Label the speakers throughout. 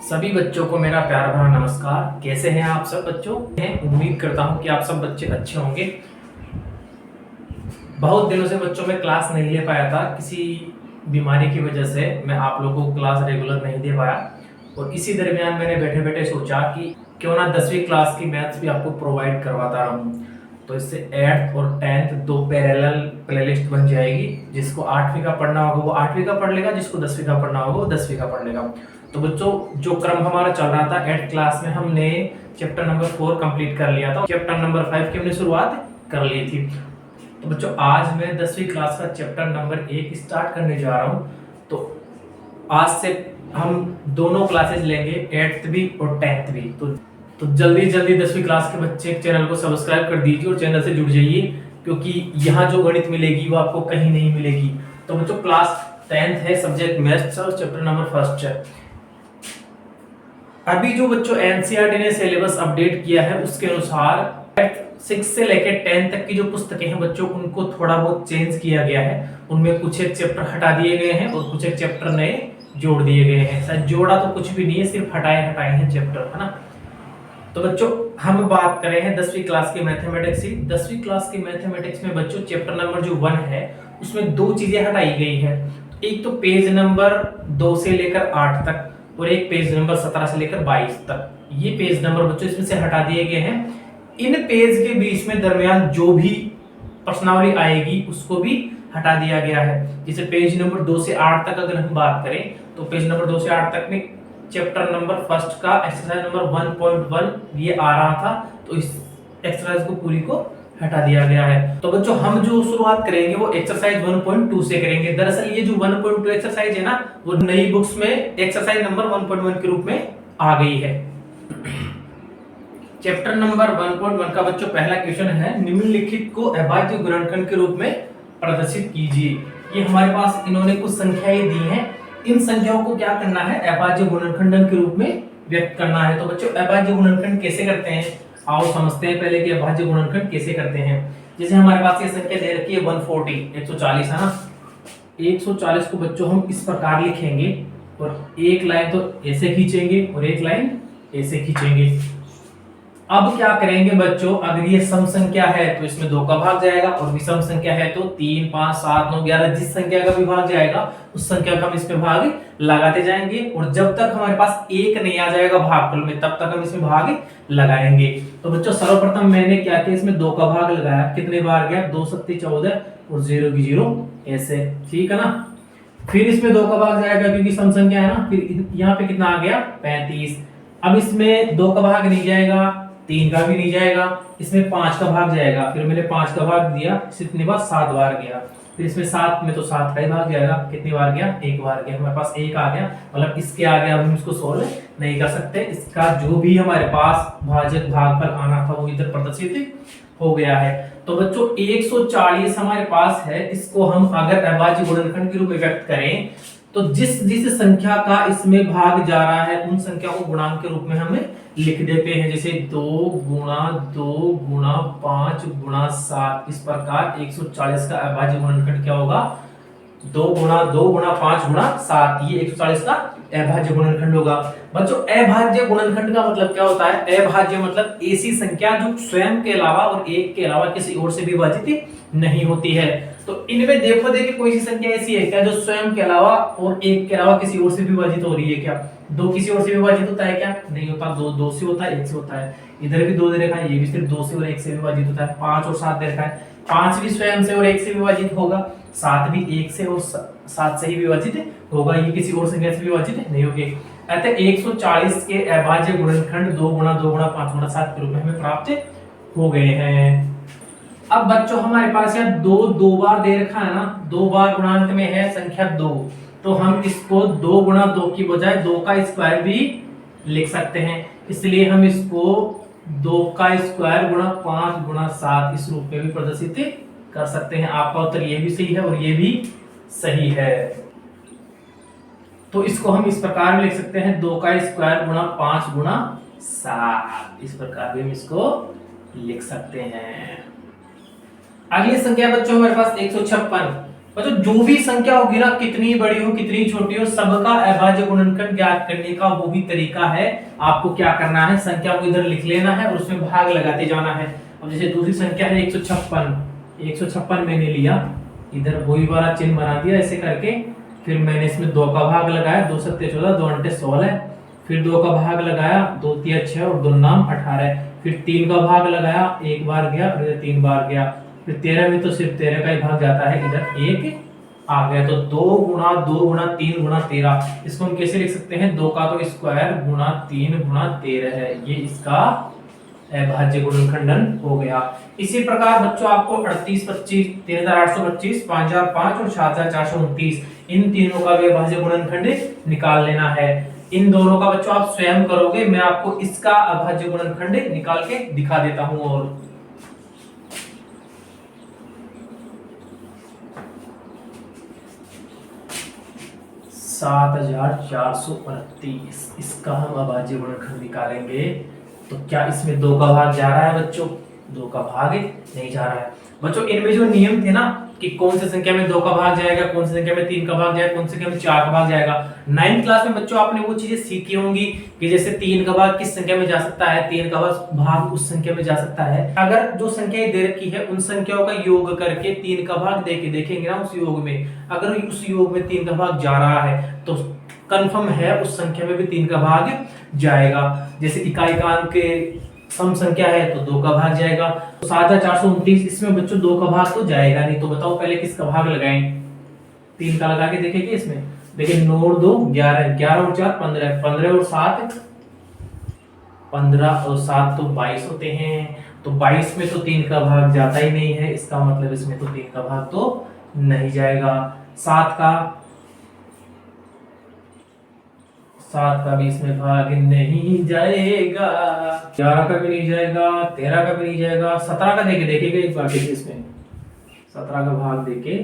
Speaker 1: सभी बच्चों को मेरा प्यार भरा नमस्कार। कैसे हैं आप सब बच्चों? मैं उम्मीद करता हूं कि आप सब बच्चे अच्छे होंगे। बहुत दिनों से बच्चों में क्लास नहीं ले पाया था, किसी बीमारी की वजह से मैं आप लोगों को क्लास रेगुलर नहीं दे पाया। और इसी दरमियान मैंने बैठे बैठे सोचा कि क्यों ना 10वीं क्लास की मैथ्स भी आपको प्रोवाइड करवाता रहूं। तो इससे 8th और 10th दो पैरेलल प्लेलिस्ट बन जाएगी। जिसको 8वीं का पढ़ना होगा वो 8वीं का पढ़ लेगा, जिसको 10वीं का पढ़ना होगा वो 10वीं का पढ़ लेगा। तो बच्चों, जो क्रम हमारा चल रहा था 8th क्लास में, हमने चैप्टर नंबर 4 कंप्लीट कर लिया था। चैप्टर नंबर 5 की हमने शुरुआत कर ली थी। तो बच्चों, आज मैं 10वीं क्लास का चैप्टर नंबर 1 स्टार्ट करने जा रहा हूँ। तो आज से हम दोनों क्लासेस लेंगे, 8th भी और 10th भी। तो जल्दी जल्दी 10वीं क्लास के बच्चे चैनल को सब्सक्राइब कर दीजिए और चैनल से जुड़ जाइए, क्योंकि यहाँ जो गणित मिलेगी वो आपको कहीं नहीं मिलेगी। तो बच्चों, क्लास 10th है, सब्जेक्ट मैथ्स और चैप्टर नंबर 1 है। अभी जो बच्चों एनसीईआरटी ने सिलेबस अपडेट किया है उसके अनुसार 6 से लेकर 10 तक की जो पुस्तकें हैं बच्चों, उनको थोड़ा बहुत चेंज किया गया है। उनमें कुछ एक चैप्टर हटा दिए गए हैं और कुछ एक चैप्टर नए जोड़ दिए गए हैं। शायद जोड़ा तो कुछ भी नहीं है, सिर्फ हटाए हैं चैप्टर, है ना। तो बच्चों, हम बात कर रहे हैं 10वीं क्लास की मैथमेटिक्स की। 10वीं क्लास की मैथमेटिक्स में बच्चों चैप्टर नंबर जो 1 है उसमें दो चीजें हटाई गई है। एक तो पेज नंबर 2 से लेकर 8 तक और एक पेज नंबर 17 से लेकर 22 तक। ये पेज नंबर बच्चों इसमें से हटा दिए गए हैं। इन पेज के बीच में दरमियान जो भी प्रश्नावली आएगी उसको भी हटा दिया गया है। जैसे पेज नंबर 2 से 8 तक अगर हम बात करें तो पेज नंबर 2 से 8 तक में चैप्टर नंबर 1 का एक्सरसाइज नंबर 1.1 ये आ रहा था, तो इस एक्सरसाइज को पूरी को हटा दिया गया है। तो बच्चों, हम जो शुरुआत करेंगे वो एक्सरसाइज 1.2 से करेंगे। दरअसल ये जो 1.2 एक्सरसाइज है ना, वो नई बुक्स में एक्सरसाइज नंबर 1.1 के रूप में आ गई है। चैप्टर नंबर 1.1 का बच्चों पहला क्वेश्चन है, निम्नलिखित को अभाज्य गुणनखंड के रूप में प्रदर्शित कीजिए। ये हमारे पास इन्होंने कुछ संख्याएं दी हैं। इन संख्याओं को क्या करना है? अभाज्य गुणनखंड के रूप में व्यक्त करना है। तो बच्चों, अभाज्य गुणनखंड कैसे करते हैं, आओ समझते हैं पहले कि अभाज्य गुणनखंड कैसे करते हैं। जैसे हमारे पास ये संख्या दे रखी है 140 है ना। 140 को बच्चों हम इस प्रकार लिखेंगे और एक लाइन तो ऐसे खींचेंगे और एक लाइन ऐसे खींचेंगे। अब क्या करेंगे बच्चों, अगर ये सम संख्या है तो इसमें 2 का भाग जाएगा, और विषम संख्या है तो 3, 5, 7, 9, 11 जिस संख्या का भी भाग जाएगा उस संख्या का हम इसमें भाग लगाते जाएंगे। और जब तक हमारे पास 1 नहीं आ जाएगा भागफल में तब तक हम इसमें भाग लगाएंगे। तो बच्चों, सर्वप्रथम मैंने क्या किया, इसमें 2 का भाग लगाया। कितने बार गया? 2 सत्ती 14 और 0 की 0 ऐसे, ठीक है ना। फिर इसमें 2 का भाग जाएगा क्योंकि सम संख्या है ना। फिर यहाँ पे कितना आ गया? 35। अब इसमें 2 का भाग नहीं जाएगा, 3 का भी नहीं जाएगा, इसमें 5 का भाग जाएगा। फिर मैंने 5 का भाग दिया, कितनी बार? 7 बार गया। फिर इसमें 7 में तो 7 का ही भाग जाएगा, कितनी बार गया? 1 बार गया। हमारे पास 1 आ गया, मतलब इसके आगे अब हम इसको सोल्व नहीं कर सकते। इसका जो भी हमारे पास भाजक भागफल आना था वो इधर प्रदर्शित हो गया है। तो बच्चों, 140 हमारे पास है। इसको हम अगर अभाज्य गुणनखंड के रूप में व्यक्त करें तो जिस जिस संख्या का इसमें भाग जा रहा है उन संख्या को गुणांक के रूप में हमें लिख देते हैं। जैसे 2 गुणा 2 गुणा 5 गुणा 7, इस प्रकार 140 का अभाज्य गुणनखंड क्या होगा? 2 गुणा 2 गुणा 5 गुणा 7, ये 140 का अभाज्य गुणनखंड होगा। बच्चों, अभाज्य गुणनखंड का मतलब क्या होता है? अभाज्य मतलब ऐसी संख्या जो स्वयं के अलावा और एक के अलावा किसी और से विभाजित नहीं होती है। तो इनमें देखो देखिए कोई सी संख्या ऐसी है क्या जो स्वयं के अलावा और एक के अलावा किसी और से विभाजित हो रही है क्या? 2 किसी और से विभाजित होता है क्या? नहीं होता। 2 से होता है, 1 से होता है। इधर भी 2 दे रखा है, ये भी सिर्फ 2 से और 1 से विभाजित होता है। 5 और 7 दे रखा है, 5 भी स्वयं से और 1 से विभाजित होगा, 7 भी 1 से और 7 से ही विभाजित होगा, ये किसी और संख्या से विभाजित नहीं होगी। अतः 140 के अभाज्य गुणनखंड 2 गुणा 2 गुणा 5 गुणा 7 के रूप में हमें प्राप्त हो गए हैं। अब बच्चों, हमारे पास यहाँ 2 बार दे रखा है ना, 2 बार गुणांक में है संख्या 2, तो हम इसको 2 गुणा 2 की बजाय 2 का स्क्वायर भी लिख सकते हैं। इसलिए हम इसको 2 का स्क्वायर गुणा 5 गुणा 7 इस रूप में भी प्रदर्शित कर सकते हैं। आपका उत्तर ये भी सही है और ये भी सही है। तो इसको हम इस प्रकार में लिख सकते हैं, 2 का स्क्वायर गुणा 5 गुणा 7, इस प्रकार भी हम इसको लिख सकते हैं। अगली संख्या बच्चों हमारे पास 156। मतलब जो भी संख्या होगी ना, कितनी बड़ी हो कितनी छोटी हो, सबका अभाज्य गुणनखंड ज्ञात करने का वो भी तरीका है। आपको क्या करना है, संख्या को इधर लिख लेना है और उसमें भाग लगाते जाना है। अब जैसे दूसरी संख्या है 156, 156 मैंने लिया, इधर वही वाला चिन्ह बना दिया ऐसे करके, फिर मैंने इसमें 2 का भाग लगाया, 2 7 14, 2 8 16, फिर 2 का भाग लगाया, 2 3 6 और 2 9 18, फिर 3 का भाग लगाया, एक बार गया और इधर 3 बार गया, फिर 13 में तो सिर्फ 13 का ही भाग जाता है, इधर 1 आ गया। तो 2 गुणा 2 गुणा 3 गुणा 13, इसको हम कैसे लिख सकते हैं, 2 का तो स्क्वायर गुणा 3 गुणा 13 है, ये इसका अभाज्य गुणनखंडन हो गया। इसी प्रकार बच्चों आपको 38 25 3825 5005 और 7429 इन तीनों का भी अभाज्य गुणनखंड निकाल लेना है। इन दोनों का बच्चों आप स्वयं करोगे, मैं आपको इसका अभाज्य गुणनखंड निकाल के दिखा देता हूं। और 7438 इसका हम अभाज्य गुणनखंड निकालेंगे। तो क्या इसमें 2 का भाग जा रहा है बच्चों, 2 का भाग नहीं जा रहा है। बच्चों इनमें जो नियम थे ना कि कौन सी संख्या में 2 का भाग जाएगा, कौन सी संख्या में 3 का भाग जाएगा, कौन सी संख्या में 4 का भाग जाएगा, 9th क्लास में बच्चों आपने वो चीजें सीखी होंगी कि जैसे 3 का भाग किस संख्या में जा सकता है, 3 का भाग उस संख्या में जा सकता है। अगर जो संख्याएं दे रखी है उन संख्याओं का योग करके 3 का भाग दे के देखेंगे ना उस योग में, अगर उस योग में 3 का भाग जा रहा है तो कंफर्म है उस संख्या में भी 3 का भाग जाएगा। जैसे इकाई का अंक सम संख्या है तो 2 का भाग जाएगा। तो 7429 इसमें बच्चों 2 का भाग तो जाएगा नहीं। तो बताओ पहले किसका भाग लगाएं, 3 का लगा के देखेंगे। इसमें देखिए 9 और 2 11, 11 और 4 15, 15 और 7 15 और 7 तो 22 होते हैं। तो 22 में तो 3 का भाग जाता ही नहीं है, इसका मतलब इसमें तो 3 का भाग तो नहीं जाएगा। 7 का भी इसमें भाग नहीं जाएगा, 11 का भी नहीं जाएगा, 13 का भी नहीं जाएगा। 17 का देके देखेंगे एक बार, देखिए इसमें 17 का भाग देके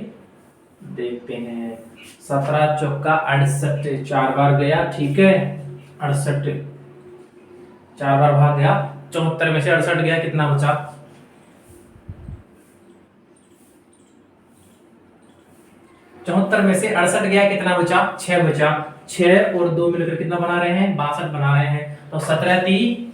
Speaker 1: देखते हैं। 17 चौका 68, 4 बार गया, ठीक है 68 4 बार भाग गया, 74 में से 68 गया, कितना बचा, 74 में से 68 गया, कितना बचा, 6 बचा। 6 और 2 मिलकर कितना बना रहे हैं, 62 बना रहे हैं। तो 17 3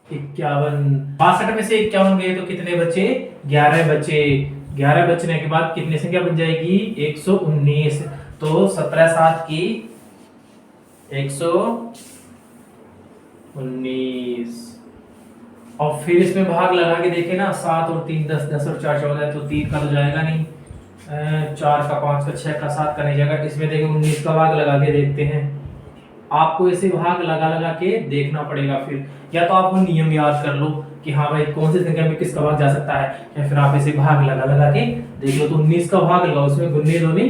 Speaker 1: 51, 62 में से 51 गए तो कितने बचे, 11 बचे। 11 बचने के बाद कितनी संख्या बन जाएगी, 119। तो 17 7 की 119। और फिर इसमें भाग लगा के देखे ना, 7 और 3 10, 10 और 4 14, तो 3 का तो जाएगा नहीं, 4 का 5 का 6 का 7 का नहीं जाएगा। इसमें देखिए 19 का भाग लगा के देखते हैं। आपको ऐसे भाग लगा लगा के देखना पड़ेगा। फिर या तो आप वो नियम याद कर लो कि हाँ भाई कौन सी संख्या में किसका भाग जा सकता है, या फिर आप ऐसे भाग लगा लगा के देख लो। तो 19 का भाग लगाओ, उसमें 19 दूनी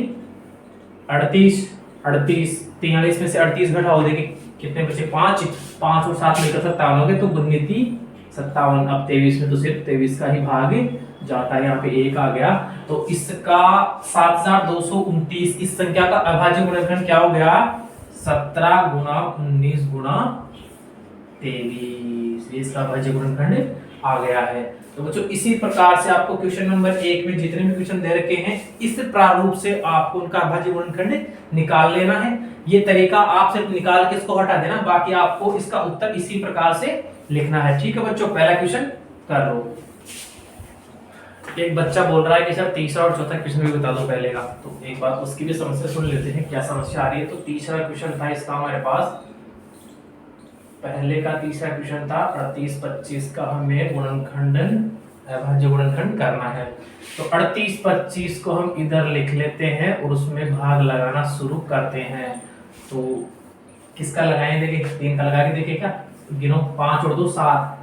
Speaker 1: 38, 38 43 में से 38 घटाओ, देखिए कितने बचे, 5 5 और 7 मिलकर 57 हो गए। तो 19 57। अब 23 में तो सिर्फ 23 का ही भाग जाता है, यहाँ पे 1 आ गया। तो इसका 7229 इस संख्या का अभाज्य गुणनखंड क्या हो गया, 17 गुणा 19 गुणा 23, इसका अभाज्य गुणनखंड आ गया है। तो बच्चों इसी प्रकार से आपको क्वेश्चन नंबर 1 में जितने भी क्वेश्चन दे रखे हैं इस प्रारूप से आपको उनका अभाज्य गुणनखंड निकाल लेना है। ये तरीका आप सिर्फ निकाल के इसको हटा देना, बाकी आपको इसका उत्तर इसी प्रकार से लिखना है। ठीक है बच्चों, पहला क्वेश्चन कर लो। एक बच्चा बोल रहा है कि सर तीसरा और चौथा क्वेश्चन भी बता दो पहले का, तो एक बार उसकी भी समस्या सुन लेते हैं क्या समस्या आ रही है। तो तीसरा क्वेश्चन था इसका हमारे पास, पहले का तीसरा क्वेश्चन था 38 25 का हमें गुणनखंडन अभाज्य गुणनखंड करना है। तो 38 25 को हम इधर लिख लेते हैं और उसमें भाग लगाना शुरू करते हैं। तो किसका लगाएं, देखिए 3 का लगा के देखिए, क्या गिनो, 5 और 2 7,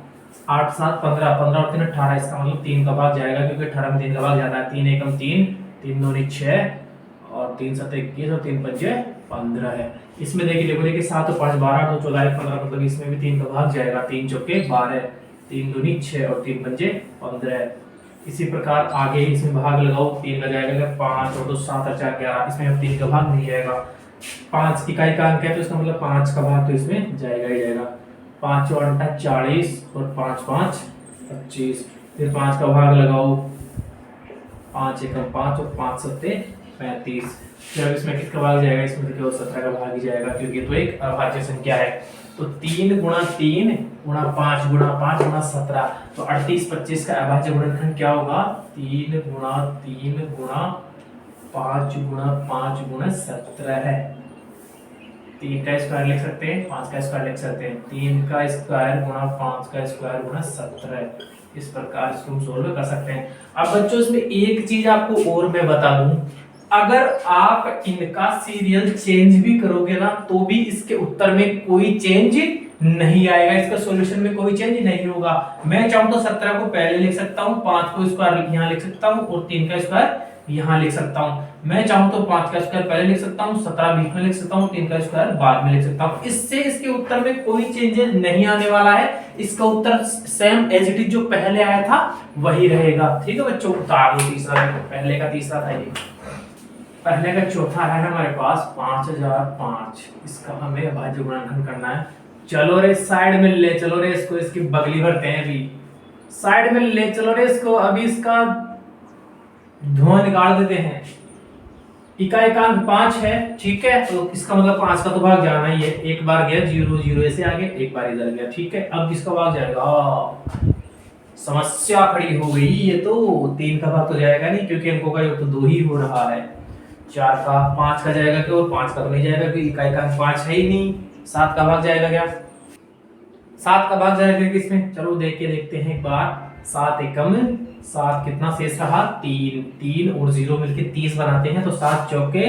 Speaker 1: 8 7 15, 15 और 3 18, इसका मतलब 3 का भाग जाएगा क्योंकि 18 में 3 का भाग जाता है। 3 एकम 3, 3 दूनी 6 और 3 7 21 और 3 पंजे 15 है। इसमें देखिए देखो देखिए 7 और 5 12, 2 14 15, मतलब इसमें भी 3 का भाग जाएगा। 3 चौके 12, 3 दूनी 6 और 3 पंजे 15। इसी प्रकार आगे इसमें भाग लगाओ, 3 का जाएगा 5 और 2 7 और 4 11, इसमें अब 3 का भाग नहीं जाएगा। 5 इकाई का अंक है तो इसका मतलब 5 का भाग तो इसमें जाएगा ही जाएगा। 5 और 8 40 और 5 5 25, फिर 5 का भाग लगाओ, 5 एकम 5 और 5 सत्ते 35। जब इसमें किसका भाग जाएगा, इसमें से केवल 17 का भाग ही जाएगा क्योंकि ये तो एक अभाज्य संख्या है। तो 3 गुणा 3 गुणा 5 गुणा 5 गुणा 17, तो 38 25 का अभाज्य गुणनखंड क्या होगा, 3 गुणा 3 गुणा 5 गुणा 5 गुणा 17 है। 3 का स्क्वायर लिख सकते हैं, 5 का स्क्वायर लिख सकते हैं, 3 का स्क्वायर गुणा 5 का स्क्वायर गुणा 17। इस प्रकार इसको हम सोल्व कर सकते हैं। अब बच्चों इसमें एक चीज आपको और मैं बता दूं, अगर आप इनका सीरियल चेंज भी करोगे ना तो भी इसके उत्तर में कोई चेंज नहीं आएगा, इसका सॉल्यूशन में कोई चेंज नहीं होगा। मैं चाहूं तो 17 को पहले लिख सकता हूं, 5 को स्क्वायर यहां लिख सकता हूं और 3 का स्क्वायर यहां लिख सकता हूं। मैं चाहूं तो 5 का स्क्वायर पहले लिख सकता हूं, 17 बीच में लिख सकता हूं, 3 का स्क्वायर बाद में लिख सकता हूं। इससे इसके उत्तर में कोई चेंजेस नहीं आने वाला है, इसका उत्तर सेम एज इट इज जो पहले आया था वही रहेगा। ठीक है बच्चों, उतार लो तीसरा, पहले का तीसरा था ये, पहले का चौथा है हमारे पास 5005। इसका हमें अभाज्य गुणनखंड करना है। चलो रे साइड में ले चलो रे इसको, इसकी बगली भरते हैं अभी, साइड में ले चलो रे इसको, अभी इसका धुआं निकाल देते हैं। इकाई एकांक 5 है, ठीक है, तो इसका मतलब 5 का तो भाग जाना ही है। एक बार गया 0 0 ऐसे आगे, एक बार इधर गया, ठीक है। अब किसका भाग जाएगा, समस्या खड़ी हो गई। ये तो 3 का भाग तो जाएगा नहीं क्योंकि अंकों का योग तो 2 ही हो रहा है। 4 का 5 का जाएगा क्यों, 5 का तो नहीं जाएगा क्योंकि इकाई एकांक 5 है ही नहीं। 7 का भाग जाएगा क्या, 7 का भाग जाएगा किसमें, चलो देख के देखते हैं एक बार। 7 एकम 7, कितना शेष रहा, 3 3 और 0 मिलके 30 बनाते हैं, तो 7 चौके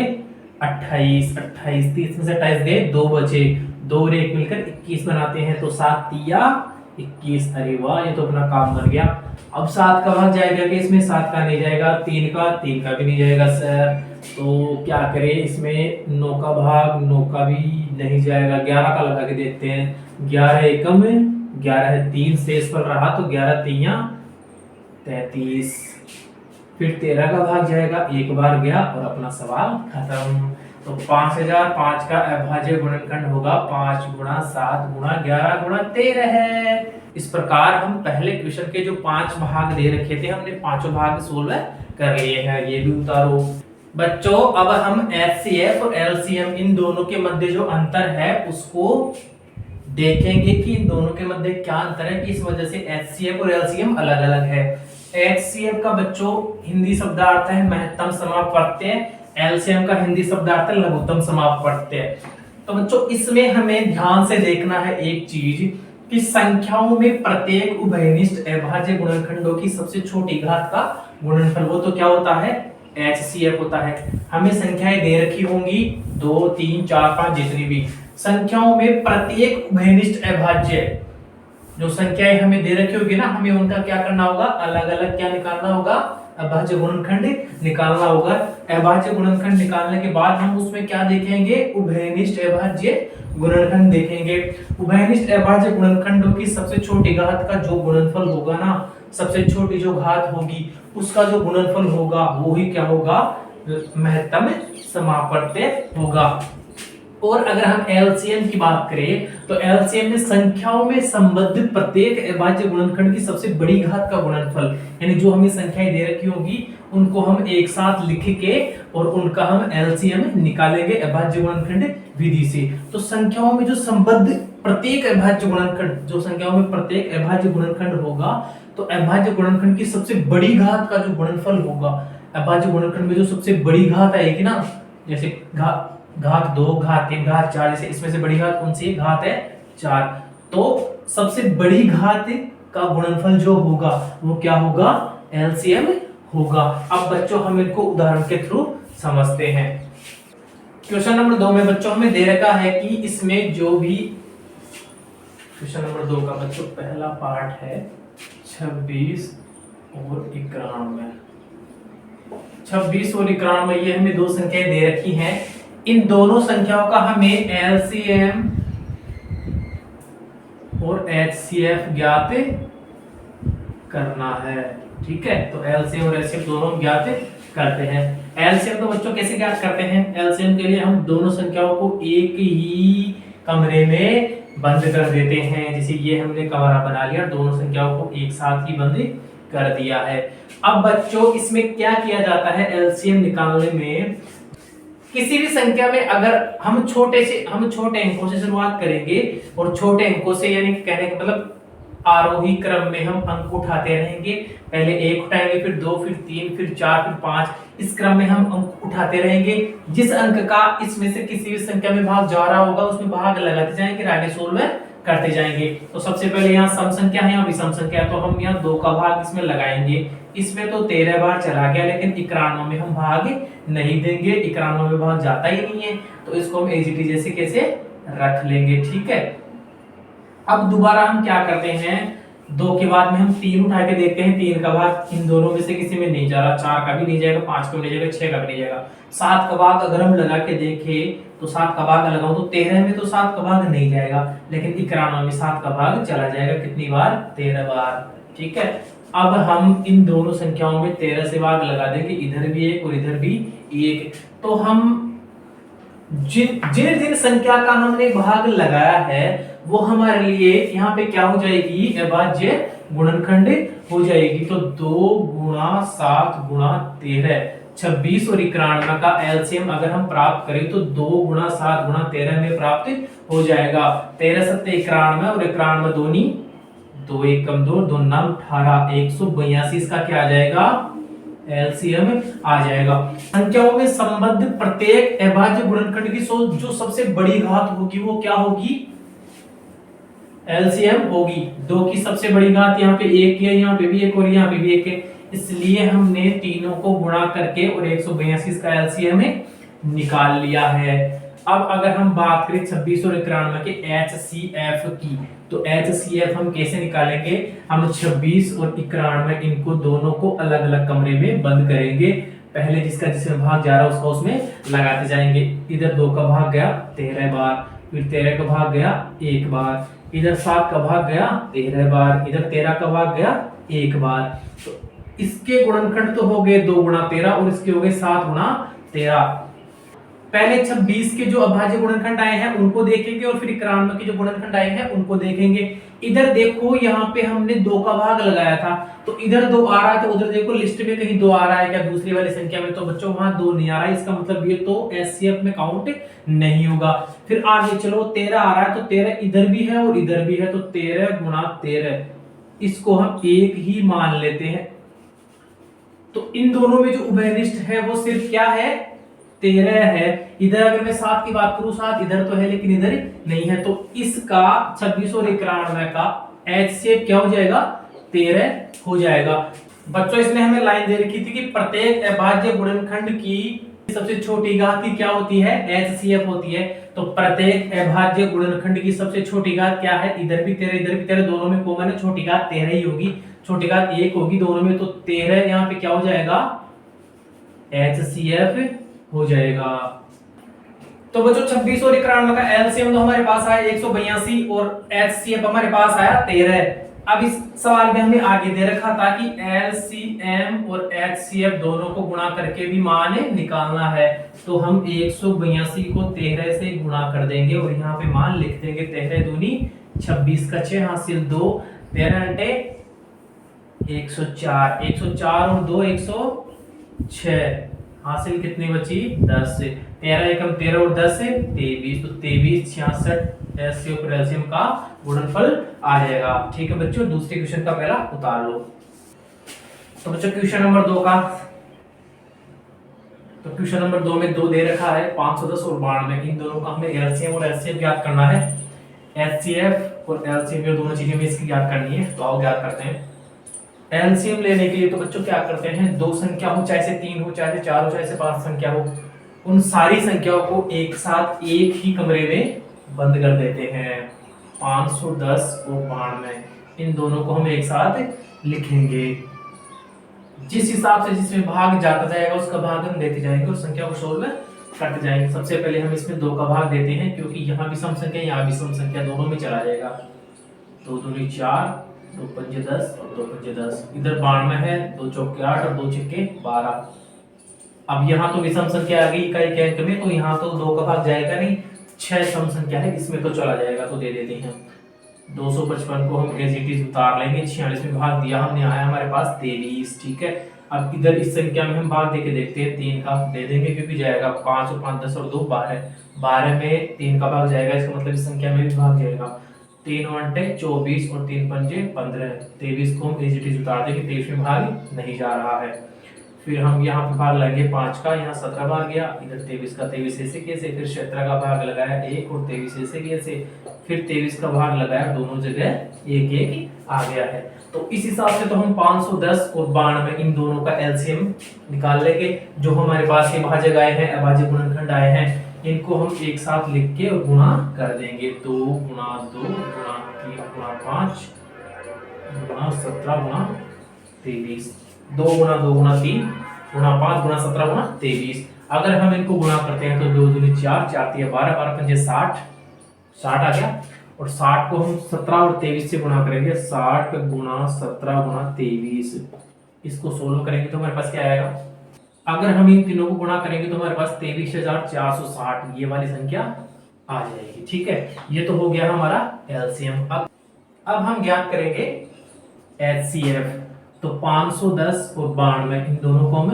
Speaker 1: 28 28, 30 में से 28 गए, 2 बचे, 2 और 1 मिलकर 21 बनाते हैं, तो 7 तिया 21। अरे वाह, ये तो अपना काम बन गया। अब 7 का भाग जाएगा कि इसमें, 7 का नहीं जाएगा, 3 का भी नहीं जाएगा सर, तो क्या करें इसमें, 9 का भाग 9 का भी नहीं जाएगा, 11 का लगा के देखते हैं। 11 एकम 11 है, 3 शेष पर रहा, तो 11 तिया 33। फिर 13 का भाग जाएगा, एक बार गया और अपना सवाल खत्म। तो 5005 का अभाज्य गुणनखंड होगा 5 गुणा 7 गुणा 11 गुणा 13 है। इस प्रकार हम पहले क्वेश्चन के जो 5 भाग दे रखे थे, हमने पांचों भाग सोल्व कर लिए हैं। ये भी उतारो बच्चों। अब हम HCF और LCM इन दोनों के मध्य जो अंतर है उसको देखेंगे कि इन दोनों के मध्य क्या अंतर है, कि इस वजह से HCF और LCM अलग अलग है। HCF का बच्चों हिंदी शब्दार्थ है महत्तम समापवर्त्य, LCM का हिंदी शब्दार्थ है लघुत्तम समापवर्त्य। तो बच्चों इसमें हमें ध्यान से देखना है एक चीज, कि संख्याओं में प्रत्येक उभयनिष्ठ अभाज्य गुणनखंडों की सबसे छोटी घात का गुणनफल वो तो क्या होता है, HCF होता है। हमें संख्याएं दे रखी होंगी 2 3 4 5 जितनी भी संख्याओं में प्रत्येक उभयनिष्ठ अभाज्य जो संख्याएं हमें दे रखी होगी ना, हमें उनका क्या करना होगा, अलग अलग क्या निकालना होगा, अभाज्य गुणनखंड निकालना होगा। अभाज्य गुणनखंड निकालने के बाद हम उसमें क्या देखेंगे, उभयनिष्ठ अभाज्य गुणनखंड देखेंगे। उभयनिष्ठ अभाज्य गुणनखंडों की सबसे छोटी घात का जो गुणनफल होगा ना, सबसे छोटी जो घात होगी उसका जो गुणनफल होगा वो ही क्या होगा, महत्तम समापवर्त्य होगा। और अगर हम LCM की बात करें तो LCM में संख्याओं में संबद्ध प्रत्येक अभाज्य गुणनखंड की सबसे बड़ी घात का गुणनफल, यानी जो हमें संख्याएं दे रखी होंगी उनको हम एक साथ लिख के और उनका हम LCM निकालेंगे अभाज्य गुणनखंड विधि से। तो संख्याओं में जो संबद्ध प्रत्येक अभाज्य गुणनखंड, जो संख्याओं में प्रत्येक अभाज्य गुणनखंड होगा, तो अभाज्य गुणनखंड की सबसे बड़ी घात का जो गुणनफल होगा, अभाज्य गुणनखंड में जो सबसे बड़ी घात आएगी ना, जैसे घात 2 घात 3 घात 4, जैसे इसमें से बड़ी घात कौन सी घात है 4, तो सबसे बड़ी घात का गुणनफल जो होगा वो क्या होगा, LCM होगा। अब बच्चों हम इनको उदाहरण के थ्रू समझते हैं। क्वेश्चन नंबर 2 में बच्चों हमें दे रखा है कि इसमें जो भी, क्वेश्चन नंबर 2 का बच्चों पहला पार्ट है 26 और 91। 26 और 91 ये हमें दो संख्याएं दे रखी हैं। इन दोनों संख्याओं का हमें LCM और HCF ज्ञात करना है, ठीक है। तो LCM और HCF दोनों हम ज्ञात करते हैं। LCM तो बच्चों कैसे ज्ञात करते हैं, LCM के लिए हम दोनों संख्याओं को एक ही कमरे में बंद कर देते हैं। जैसे ये हमने कमरा बना लिया, दोनों संख्याओं को एक साथ ही बंद कर दिया है। अब बच्चों इसमें क्या किया जाता है एलसीएम निकालने में, किसी भी संख्या में अगर हम छोटे अंकों से शुरुआत करेंगे और छोटे अंकों से, यानी कहने का मतलब आरोही क्रम में हम अंक उठाते रहेंगे। पहले 1 उठाएंगे, फिर 2, फिर 3, फिर 4, फिर 5, इस क्रम में हम अंक उठाते रहेंगे। जिस अंक का इसमें से किसी भी संख्या में भाग जा रहा होगा उसमें भाग लगाते जाएंगे, आगे सोल्व करते जाएंगे। तो सबसे पहले यहाँ सम संख्या है, यहाँ विषम संख्या है, तो हम यहाँ 2 का भाग इसमें लगाएंगे। इसमें तो 13 बार चला गया, लेकिन 91 में हम भाग नहीं देंगे, 91 में भाग जाता ही नहीं है, तो इसको हम एजीटी जैसे कैसे रख लेंगे। ठीक है, अब दोबारा हम क्या करते हैं, 2 के बाद में हम 3 उठा के देखते हैं। 3 का भाग इन दोनों में से किसी में नहीं जा रहा, 4 का भी नहीं जाएगा, 5 का भी नहीं जाएगा, 6 का भी नहीं जाएगा। 7 का भाग अगर हम लगा के देखें तो 7 का भाग लगाऊं तो 13 में तो 7 का भाग नहीं जाएगा, लेकिन 91 में 7 का भाग चला जाएगा। कितनी बार? 13 बार। ठीक है, अब हम इन दोनों संख्याओं में 13 से भाग लगा देंगे, इधर भी 1 और इधर भी 1। तो हम जिन संख्या का हमने भाग लगाया है वो हमारे लिए यहाँ पे क्या हो जाएगी, अभाज्य गुणनखंड हो जाएगी। तो 2 गुणा 7 गुणा 13, 26 और 91 का एलसीएम अगर हम प्राप्त करें तो 2 गुणा 7 गुणा 13 में प्राप्त हो जाएगा। 13 सत्ते 91 और 91 दूनी 2 1 कम 2 2 9 18, 182 इसका क्या आ जाएगा, एलसीएम आ जाएगा। संख्याओं में संबद्ध प्रत्येक अभाज्य गुणनखंड की जो सबसे बड़ी घात होगी वो क्या होगी, एलसीएम होगी। 2 की सबसे बड़ी घात यहाँ पे 1 है, यहाँ पे भी 1 और यहाँ पे भी 1 है, इसलिए हमने तीनों को गुणा करके और 182 का एलसीएम निकाल लिया है। अब अगर हम बात करें 26 और 91 के एचसीएफ की, तो एचसीएफ हम कैसे निकालेंगे, हम 26 और 91 इनको दोनों को अलग अलग कमरे में बंद करेंगे। पहले जिसमें भाग जा रहा है उसका उसमें लगाते जाएंगे। इधर 2 का भाग गया 13 बार, फिर 13 का भाग गया 1 बार, इधर 7 का भाग गया 13 बार, इधर 13 का भाग गया 1 बार। तो इसके गुणनखंड तो हो गए 2 गुणा 13 और इसके हो गए 7 गुणा 13। पहले 26 के जो अभाज्य गुणनखंड आए हैं उनको देखेंगे और फिर 91 के जो गुणनखंड आए हैं उनको देखेंगे। इधर देखो यहाँ पे हमने 2 का भाग लगाया था, तो इधर 2 आ रहा है, तो उधर देखो लिस्ट में कहीं 2 आ रहा है क्या दूसरी वाली संख्या में, तो बच्चों वहां 2 नहीं आ रहा है, इसका मतलब ये तो एचसीएफ में काउंट नहीं होगा। फिर आगे चलो 13 आ रहा है, तो 13 इधर भी है और इधर भी है, तो 13 गुणा 13 इसको हम 1 ही मान लेते हैं। तो इन दोनों में जो उभयनिष्ठ है वो सिर्फ क्या है, 13 है। इधर अगर मैं 7 की बात करूं 7 इधर तो है लेकिन इधर नहीं है, तो इसका 26 और 91 का एचसीएफ क्या हो जाएगा, 13 हो जाएगा। बच्चों इसमें हमें लाइन दे रखी थी कि प्रत्येक अभाज्य गुणनखंड की सबसे छोटी घात की क्या होती है, एचसीएफ होती है। तो प्रत्येक अभाज्य गुणनखंड की सबसे छोटी घात क्या है, इधर भी 13 इधर भी 13, दोनों में कॉमन है, छोटी घात 13 ही होगी, छोटी घात 1 होगी दोनों में, तो 13 यहाँ पे क्या हो जाएगा, एचसीएफ हो जाएगा। तो बच्चों 26 और 91 का एलसीएम तो हमारे पास आया 182 और एचसीएफ हमारे पास आया 13। अब इस सवाल में हमने आगे दे रखा था कि एलसीएम और एचसीएफ दोनों को गुणा करके भी मान निकालना है, तो हम 182 को 13 से गुणा कर देंगे और यहाँ पे मान लिख देंगे 13 दूनी 26 का 6 हासिल 2, 13 घंटे 104, 104 और 2 106 हासिल कितनी बची 10, 13 एकम 13 और 10 से 23, तो 23 66 एलसीएम का गुणनफल आ जाएगा। ठीक है बच्चों, दूसरे क्वेश्चन का पहला उतार लो। तो बच्चों क्वेश्चन नंबर 2 का, तो क्वेश्चन नंबर 2 में 2 दे रखा है 510 और 92, इन दोनों का हमें एलसीएम और एचसीएफ ज्ञात करना है। एचसीएफ और एलसीएम ये दोनों चीजें हमें इसकी ज्ञात करनी है, तो आओ ज्ञात करते हैं। एलसीएम लेने के लिए तो बच्चों क्या करते हैं, 2 संख्या हो चाहे से 3 हो चाहे से 4 हो चाहे से 5 संख्या हो, उन सारी संख्याओं को एक साथ एक ही कमरे में बंद कर देते हैं। 510 और 92 इन दोनों को हम एक साथ लिखेंगे। जिस हिसाब से जिसमें भाग जाता जाएगा उसका भाग हम देते जाएंगे और संख्या को सोल्व करते जाएंगे। सबसे पहले हम इसमें 2 का भाग देते हैं क्योंकि यहाँ भी सम संख्या यहाँ भी सम संख्या दोनों में चला जाएगा। 2 दूनी 4, 2 पंजे 10 और 2 पंजे 10, इधर 92 है, 2 चौके 8 और 2 छक्के 12। अब यहाँ तो विषम संख्या आ गई इकाई के अंक में, तो यहाँ तो 2 का भाग जाएगा नहीं, 6 सम संख्या है इसमें तो चला जाएगा, तो दे देते हैं। 255 को हम एज इट इज उतार लेंगे, 46 में भाग दिया हमने, आया हमारे पास 23। ठीक है, अब इधर इस संख्या में हम भाग देके देखते हैं, 3 का दे देंगे क्योंकि जाएगा 5 और 5 10 और 2 12, 12 में 3 का भाग जाएगा, इसका मतलब इस संख्या में भी भाग जाएगा। 3 अंटे 24 और 3 पंजे 15, 23 को हम एज इट इज उतार देंगे, 23 में भाग नहीं जा रहा है। फिर हम यहाँ पे भाग लगाएंगे 5 का, यहाँ 17 भाग गया, इधर 23 का 23 ऐसे कैसे, फिर 17 का भाग लगाया 1 और 23 ऐसे कैसे, फिर 23 का भाग लगाया, दोनों जगह 1 1 आ गया है। तो इस हिसाब से तो हम 510 और 92 इन दोनों का एलसीएम निकाल लेंगे। जो हमारे पास ये भाजक आए हैं, अभाज्य गुणनखंड आए हैं, इनको हम एक साथ लिख के और गुणा कर देंगे। 2 गुणा 2 गुणा 3 गुणा 5 गुणा 17 गुणा 23, 2 गुणा 2 गुणा 3 गुणा 5 गुणा 17 गुणा 23। अगर हम इनको गुणा करते हैं तो 2 दूनी 4, 4 3 12, 12 पंजे 60, 60 आ गया। और 60 को हम 17 और 23 से गुणा करेंगे, 60 गुणा 17 गुणा 23, इसको सोल्व करेंगे तो हमारे पास क्या आएगा, अगर हम इन तीनों को गुणा करेंगे तो हमारे पास 23,460 ये वाली संख्या आ जाएगी। ठीक है, ये तो हो गया हमारा एलसीएम। अब हम ज्ञात करेंगे एचसीएफ। तो 510 और 92 इन दोनों को हम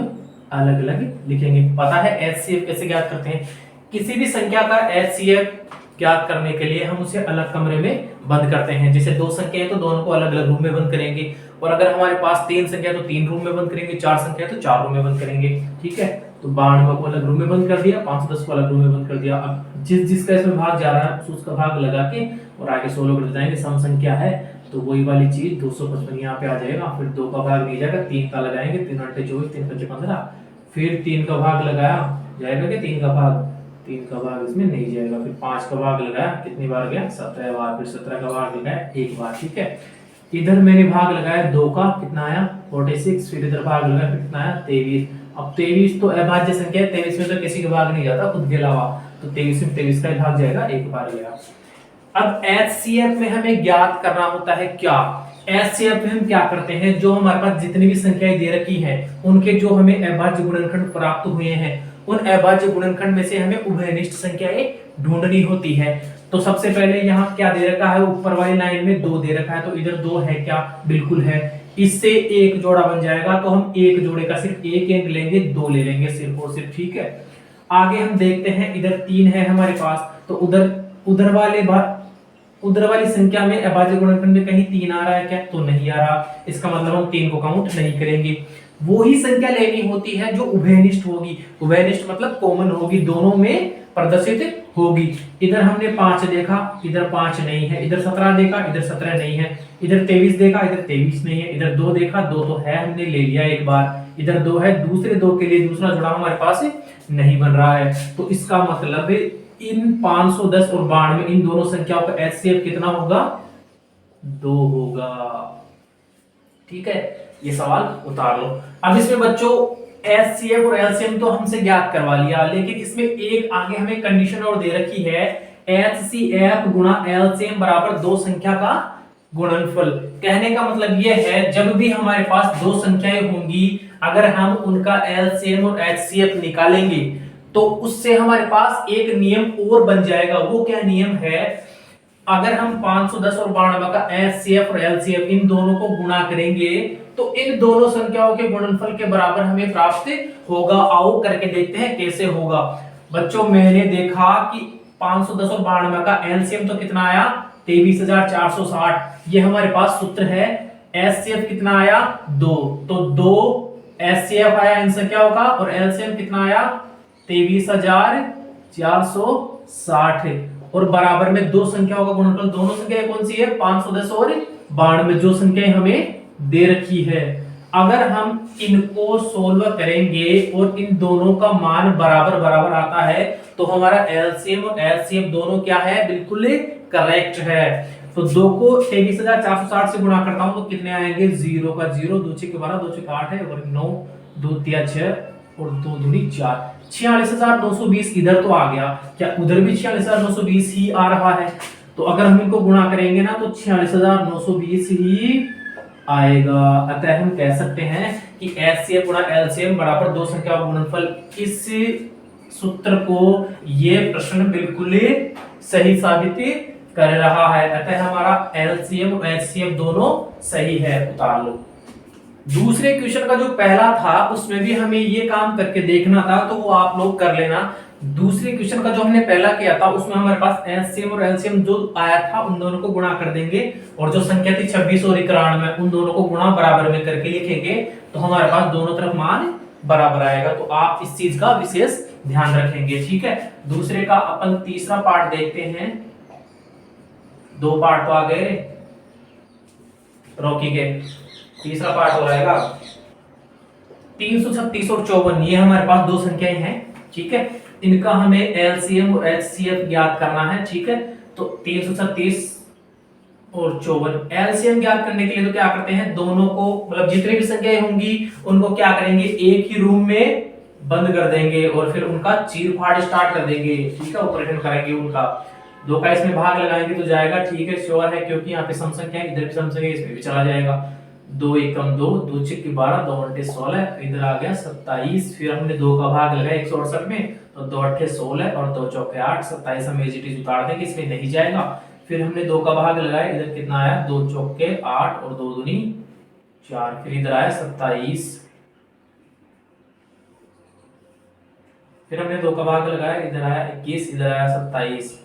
Speaker 1: अलग अलग लिखेंगे। पता है एचसीएफ कैसे ज्ञात करते हैं, किसी भी संख्या का एचसीएफ ज्ञात करने के लिए हम उसे अलग कमरे में बंद करते हैं। जैसे 2 संख्या है तो दोनों को अलग अलग रूम में बंद करेंगे, और अगर हमारे पास 3 संख्या तो 3 रूम में बंद करेंगे, 4 संख्या तो 4 रूम में बंद करेंगे। ठीक है, तो 92 को अलग रूम में बंद कर दिया, 510 को अलग रूम में बंद कर दिया। अब जिसका इसमें भाग जा रहा है उसका भाग लगा के और आगे 16 कर जाएंगे, सम संख्या है तो वही वाली चीज 255 यहाँ पे आ जाएगा। फिर 2 का भाग नहीं जाएगा, 3 का लगाएंगे, 3 अंटे 24, 3 पंजे 15, फिर 3 का भाग लगाया जाएगा कि 3 का भाग, 3 का भाग इसमें नहीं जाएगा। फिर 5 का भाग लगाया, कितनी बार गया 17 बार, फिर 17 का भाग लगाया 1 बार। ठीक है, इधर मैंने भाग लगाया 2 का, कितना आया 46, फिर इधर भाग लगाया कितना आया 23। अब 23 तो अभाज्य संख्या है, 23 में तो किसी का भाग नहीं जाता खुद के अलावा, तो 23 में 23 का भाग जाएगा, 1 बार गया। अब एचसीएफ में हमें ज्ञात करना होता है क्या, एचसीएफ में हम क्या करते हैं, जो हमारे पास जितनी भी संख्याएं दे रखी हैं उनके जो हमें अभाज्य गुणनखंड प्राप्त हुए हैं, उन अभाज्य गुणनखंड में से हमें उभयनिष्ठ संख्याएं ढूंढनी होती है। तो सबसे पहले यहाँ क्या दे रखा है, ऊपर वाली लाइन में 2 दे रखा है, तो इधर 2 है क्या, बिल्कुल है। इससे एक जोड़ा बन जाएगा, तो हम एक जोड़े का सिर्फ एक अंक लेंगे, 2 ले लेंगे सिर्फ और सिर्फ। ठीक है, आगे हम देखते हैं, इधर 3 है हमारे पास, तो उधर वाली संख्या में अभाज्य गुणनखंड में कहीं 3 आ रहा है क्या, तो नहीं आ रहा, इसका मतलब हम 3 को काउंट नहीं करेंगे। वो ही संख्या लेनी होती है जो उभयनिष्ठ होगी, उभयनिष्ठ मतलब कॉमन होगी, दोनों में प्रदर्शित होगी। इधर हमने 5 देखा, इधर 5 नहीं है, इधर 17 देखा, इधर 17 नहीं है, इधर 23 देखा, इधर 23 नहीं है, इधर 2 देखा, 2 तो है, हमने ले लिया एक बार, इधर 2 है, दूसरे 2 के लिए दूसरा जुड़ा हमारे पास नहीं बन रहा है। तो इसका मतलब इन 510 और 92 इन दोनों संख्याओं का एचसीएफ कितना होगा, 2 होगा। ठीक है, ये सवाल उतार लो। अब इसमें बच्चों एचसीएफ और एलसीएम तो हमसे ज्ञात करवा लिया, लेकिन इसमें एक आगे हमें कंडीशन और दे रखी है, एचसीएफ गुणा एलसीएम बराबर 2 संख्या का गुणनफल। कहने का मतलब यह है, जब भी हमारे पास 2 संख्याएं होंगी, अगर हम उनका एलसीएम और एचसीएफ निकालेंगे तो उससे हमारे पास एक नियम और बन जाएगा। वो क्या नियम है, अगर हम 510 और 92 का एचसीएफ और एलसीएफ इन दोनों को गुणा करेंगे तो इन दोनों संख्याओं के गुणनफल के बराबर हमें प्राप्त होगा। आओ करके देखते हैं कैसे होगा। बच्चों मैंने देखा कि 510 और 92 का एलसीएम तो कितना आया 23,460, ये हमारे पास सूत्र है। एचसीएफ कितना आया 2, तो 2 एचसीएफ आया इन संख्याओं का, और एलसीएम कितना आया 23,460, और बराबर में 2 संख्याओं का गुणनफल, दोनों संख्याएं कौन सी है 510 और 92, जो संख्याएं हमें दे रखी है। अगर हम इनको सोल्व करेंगे और इन दोनों का मान बराबर बराबर आता है तो हमारा एलसीएम और एचसीएफ दोनों क्या है, बिल्कुल करेक्ट है। तो 2 को 23,460 से गुणा करता हूं तो कितने आएंगे, 0 का 0, 2 6 12, 2 6 8 है, और 9 2 3 6 और 2 दूनी 4, 46,920 इधर तो आ गया। क्या उधर भी 46,920 ही आ रहा है? तो अगर हम इनको गुणा करेंगे ना तो 46,920 ही आएगा। अतः हम कह सकते हैं कि एचसीएफ गुणा एलसीएम बराबर 2 संख्या का गुणनफल। इस सूत्र को ये प्रश्न बिल्कुल सही साबित कर रहा है, अतः हमारा एलसीएम और एचसीएफ दोनों सही है, उतार लो। दूसरे क्वेश्चन का जो पहला था उसमें भी हमें ये काम करके देखना था, तो वो आप लोग कर लेना। दूसरे क्वेश्चन का जो हमने पहला किया था उसमें हमारे पास एचसीएम और एलसीएम जो आया था उन दोनों को गुणा कर देंगे, और जो संख्या थी 26 और 91 उन दोनों को गुणा बराबर में करके लिखेंगे, तो हमारे पास दोनों तरफ मान बराबर आएगा। तो आप इस चीज का विशेष ध्यान रखेंगे, ठीक है। दूसरे का अपन तीसरा पार्ट देखते हैं, दो पार्ट तो आ गए रॉकी के, तीसरा पार्ट हो जाएगा 336 और 54, ये हमारे पास दो संख्याएं हैं, ठीक है। इनका हमें एलसीएम और एचसीएफ ज्ञात करना है, ठीक है। तो 336 और 54 एलसीएम ज्ञात करने के लिए तो क्या करते हैं, दोनों को मतलब जितनी भी संख्याएं होंगी उनको क्या करेंगे, एक ही रूम में बंद कर देंगे और फिर उनका चीर-फाड़ स्टार्ट कर देंगे, ठीक है। ऑपरेशन करेंगे उनका, दो का इसमें भाग लगाएंगे तो जाएगा, ठीक है, श्योर है, क्योंकि यहाँ पे सम संख्या इधर भी सम संख्या इसमें भी चला जाएगा। 2 एकम 2, 2 छक्के 12, 2 अट्ठे 16, इधर आ गया 27, फिर हमने 2 का भाग लगाया 168 में, तो 2 अट्ठे 16 और 2 चौके 8, 27 हम एजिटिव उतार देंगे, इसमें नहीं जाएगा। फिर हमने 2 का भाग लगाया, इधर कितना आया, 2 चौके 8 और 2 दूनी 4, फिर इधर आया 27, फिर हमने 2 का भाग लगाया, इधर आया 21, इधर आया 27।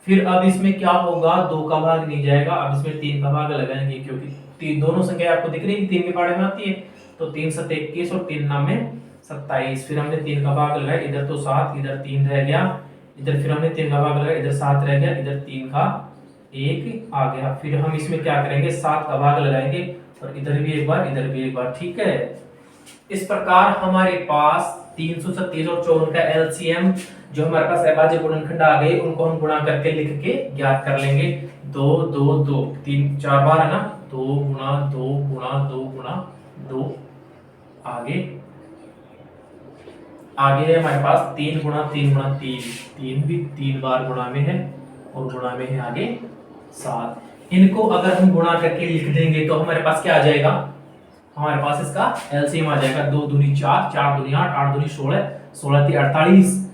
Speaker 1: फिर अब इसमें क्या होगा, 2 का भाग नहीं जाएगा, अब इसमें 3 का भाग लगाएंगे, क्योंकि दोनों संख्या आपको दिख रही है 3 के पाड़े में आती है, तो 3 7 21 और 3 9 27। फिर हमने 3 का भाग लगाया, इधर तो 7, इधर 3 रह गया, इधर फिर हमने 3 का भाग लगाया, इधर 7 रह गया, इधर 3 का 1 आ गया। फिर हम इसमें क्या करेंगे, 7 का भाग लगाएंगे और इधर भी एक बार, इधर भी एक बार, ठीक है। इस प्रकार हमारे पास 336 और 54 का एलसीएम जो हमारे पास अभाज्य गुणनखंड आ गए, उनको हम गुणा करके लिख के ज्ञात कर लेंगे। 2 2 2 3 4 बार है ना, 2 गुणा 2 गुणा 2 गुणा 2, आगे आगे है हमारे पास 3 गुणा 3 गुणा 3, 3 भी 3 बार गुणा में है और गुणा में है आगे 7। इनको अगर हम गुणा करके लिख देंगे तो हमारे पास क्या आ जाएगा, हमारे पास इसका एलसीएम आ जाएगा 2 दूनी 4, 4 दूनी 8, 8 दूनी 16, 16 ती 48,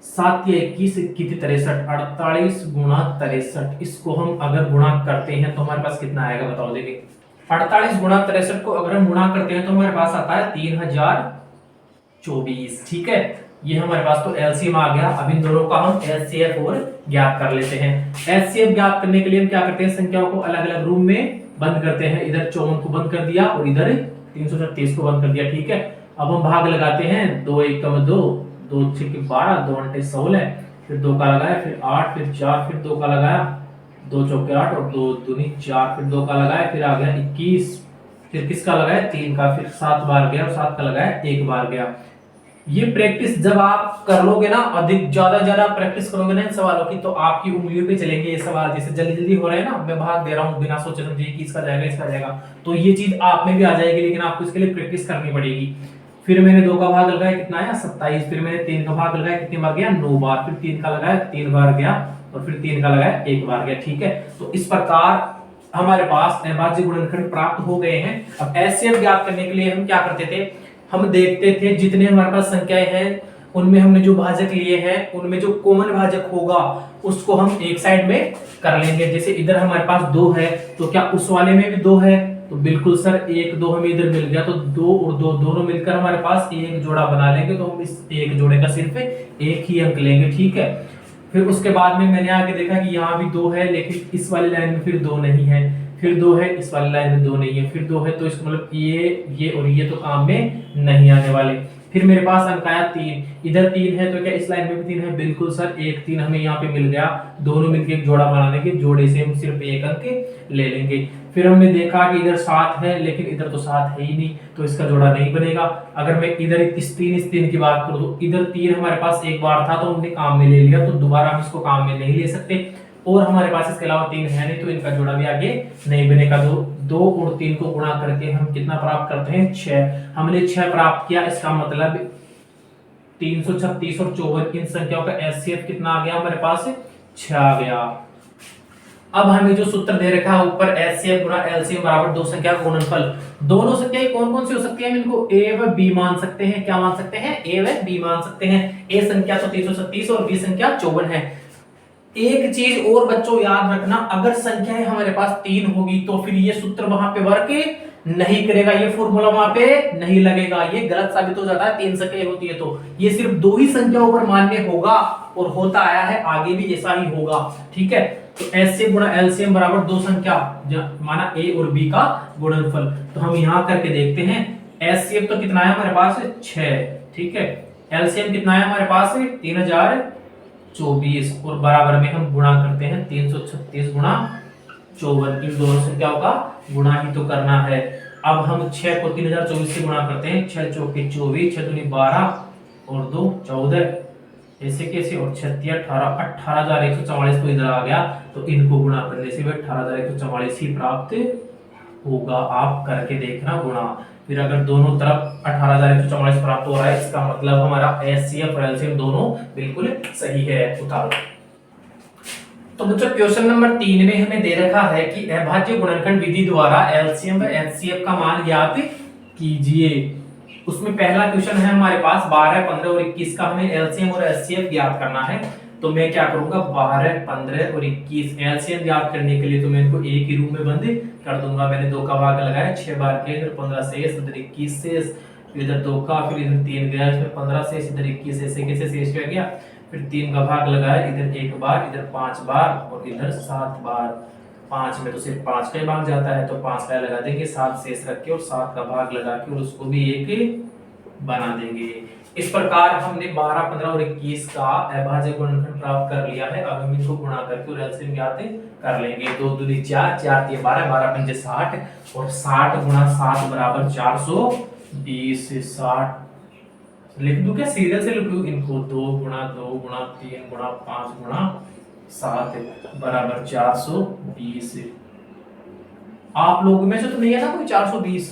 Speaker 1: 7 ती 21, 21 ती 63, 48 गुणा 63। इसको हम अगर गुणा करते हैं तो हमारे पास कितना आएगा बताओ, देखिए 48 गुणा 63 को अगर हम गुणा करते हैं तो हमारे पास आता है 3024, ठीक है। ये हमारे पास तो एलसीएम आ गया। अब इन दोनों का हम एचसीएफ और ज्ञात कर लेते हैं। एचसीएफ ज्ञात करने के लिए हम क्या करते हैं, संख्याओं को अलग अलग रूम में बंद करते हैं। इधर 54 को बंद कर दिया और इधर 336 को बंद कर दिया, ठीक है। अब हम भाग लगाते हैं, 2 एकम 2, 2 छक्के 12, 2 अट्ठे 16, फिर 2 का लगाया, फिर 8, फिर 4, फिर 2 का लगाया, 2 चौके 8 और 2 दूनी 4, फिर 2 का लगाया, फिर आ गया 21, फिर किसका लगाया 3 का, फिर 7 बार गया और 7 का लगाया 1 बार गया। ये प्रैक्टिस जब आप कर लोगे ना, अधिक ज्यादा प्रैक्टिस करोगे ना इन सवालों की, तो आपकी उंगलियों पे चलेंगे ये सवाल। जैसे जल्दी जल्दी हो रहे हैं ना, मैं भाग दे रहा हूँ बिना सोचे समझे कि इसका जाएगा इसका जाएगा, तो ये चीज आप में भी आ जाएगी, लेकिन आपको इसके लिए प्रैक्टिस करनी पड़ेगी। फिर मैंने 2 का भाग लगाया, कितना आया 27, फिर मैंने 3 का भाग लगाया, कितनी बार गया 9 बार, फिर 3 का लगाया 3 बार गया और फिर 3 का लगाया 1 बार गया, ठीक है। तो इस प्रकार हमारे पास अभाज्य गुणनखंड प्राप्त हो गए हैं। अब एचसीएफ ज्ञात करने के लिए हम क्या करते थे, हम देखते थे जितने हमारे पास संख्याएं हैं उनमें हमने जो भाजक लिए हैं उनमें जो कॉमन भाजक होगा उसको हम एक साइड में कर लेंगे। जैसे इधर हमारे पास 2 है, तो क्या उस वाले में भी 2 है, तो बिल्कुल सर 1 2 हमें इधर मिल गया, तो 2 और 2 दोनों मिलकर हमारे पास एक जोड़ा बना लेंगे, तो हम इस एक जोड़े का सिर्फ एक ही अंक लेंगे, ठीक है। फिर उसके बाद में मैंने आगे देखा कि यहाँ भी 2 है, लेकिन इस वाली लाइन में फिर 2 नहीं है, फिर 2 है, इस वाली लाइन में 2 नहीं है, फिर 2 है, तो इसका मतलब ये और ये तो काम में नहीं आने वाले। फिर मेरे पास अंक आया 3, इधर 3 है, तो क्या इस लाइन में भी 3 है, बिल्कुल सर 1 3 हमें यहाँ पे मिल गया, दोनों मिलकर एक जोड़ा बनाने के जोड़े से हम सिर्फ एक अंक ले लेंगे। फिर हमने देखा कि इधर 7 है, लेकिन इधर तो 7 है ही नहीं, तो इसका जोड़ा नहीं बनेगा। अगर मैं इधर इस 3 की बात करूं तो इधर 3 हमारे पास एक बार था, तो हमने काम में ले लिया, तो दोबारा हम इसको काम में नहीं ले सकते, और हमारे पास इसके अलावा 3 है नहीं, तो इनका जोड़ा भी आगे नहीं बनेगा। 2 और 3 को गुणा करके हम कितना प्राप्त करते हैं 6, हमने 6 प्राप्त किया। इसका मतलब 336 और 54 इन संख्याओं का एचसीएफ कितना आ गया हमारे पास 6 आ गया। अब हमें जो सूत्र दे रखा है ऊपर एचसीएफ गुणा एलसीएम बराबर दो संख्या का गुणनफल, दोनों संख्याएं कौन कौन सी हो सकती है, हम इनको ए व बी मान सकते हैं। क्या मान सकते हैं, ए व बी मान सकते हैं। ए संख्या तो 336 और बी संख्या 54 है। एक चीज और बच्चों याद रखना, अगर संख्याएं हमारे पास 3 होगी तो फिर ये सूत्र वहां पे वर्क नहीं करेगा, ये फॉर्मूला वहां पे नहीं लगेगा, ये गलत साबित हो जाता है 3 संख्याएं होती है तो। ये सिर्फ 2 ही संख्याओं पर मान्य होगा और होता आया है, आगे भी ऐसा ही होगा। ठीक है, तो एचसीएफ गुणा एलसीएम बराबर 2 संख्या माना ए और बी का गुणनफल। तो हम यहां करके देखते हैं। एचसीएफ तो कितना है हमारे पास 6, ठीक है। एलसीएम कितना है हमारे पास 3024 और बराबर में हम गुणा करते हैं 336 गुणा 54, इन दोनों संख्याओं का गुणा ही तो करना है। अब हम 6 को 3024 से गुणा करते हैं, 6 चौके 24, 6 दूनी 12 और 2 14, ऐसे कैसे, और 36 18 18144 तो इधर आ गया, तो इनको गुणा करने से भी 18144 ही प्राप्त होगा। आप करके देखना गुणा, फिर अगर दोनों तरफ 18144 प्राप्त हो रहा है, इसका मतलब हमारा एचसीएफ और एलसीएम दोनों बिल्कुल सही है। उतारो। तो बच्चों क्वेश्चन नंबर 3 में हमें दे रखा है कि अभाज्य गुणनखंड विधि द्वारा एलसीएम व एचसीएफ का मान ज्ञात कीजिए। उसमें पहला क्वेश्चन है हमारे पास 12, 15 और 21 का हमें एलसीएम और एचसीएफ ज्ञात करना है। तो मैं क्या करूंगा, 12, 15 और 21 एलसीएम ज्ञात करने के लिए तो मैं इनको एक ही रूम में बंद कर दूंगा। मैंने 2 का भाग लगाया, 6 बार के इधर 15 शेष, इधर 21 शेष, फिर इधर 2 का, फिर इधर 3 गया, इसमें 15 शेष, इधर 21 ऐसे कैसे शेष रह गया, फिर 3 का भाग लगाया, इधर 1 बार, इधर 5 बार और इधर 7 बार। 5 में तो सिर्फ 5 का ही भाग जाता है, तो 5 का लगा देंगे, 7 शेष रख के और 7 का भाग लगा के और उसको भी एक बना देंगे। इस प्रकार हमने 12, 15 और 21 का अभाज्य गुणनखंड प्राप्त कर लिया है। अब हम इनको गुणा करके और एलसीएम ज्ञात कर लेंगे। 2 दूनी 4, 4 तिया 12, 12 पंजे 60 और 60 गुणा 7 बराबर 420। 60 लिख दूं क्या, सीरियल से लिख दूं इनको, 2 गुणा 2 गुणा 3 गुणा 5 गुणा 7 बराबर 420। आप लोगों में से तो नहीं है ना कोई 420,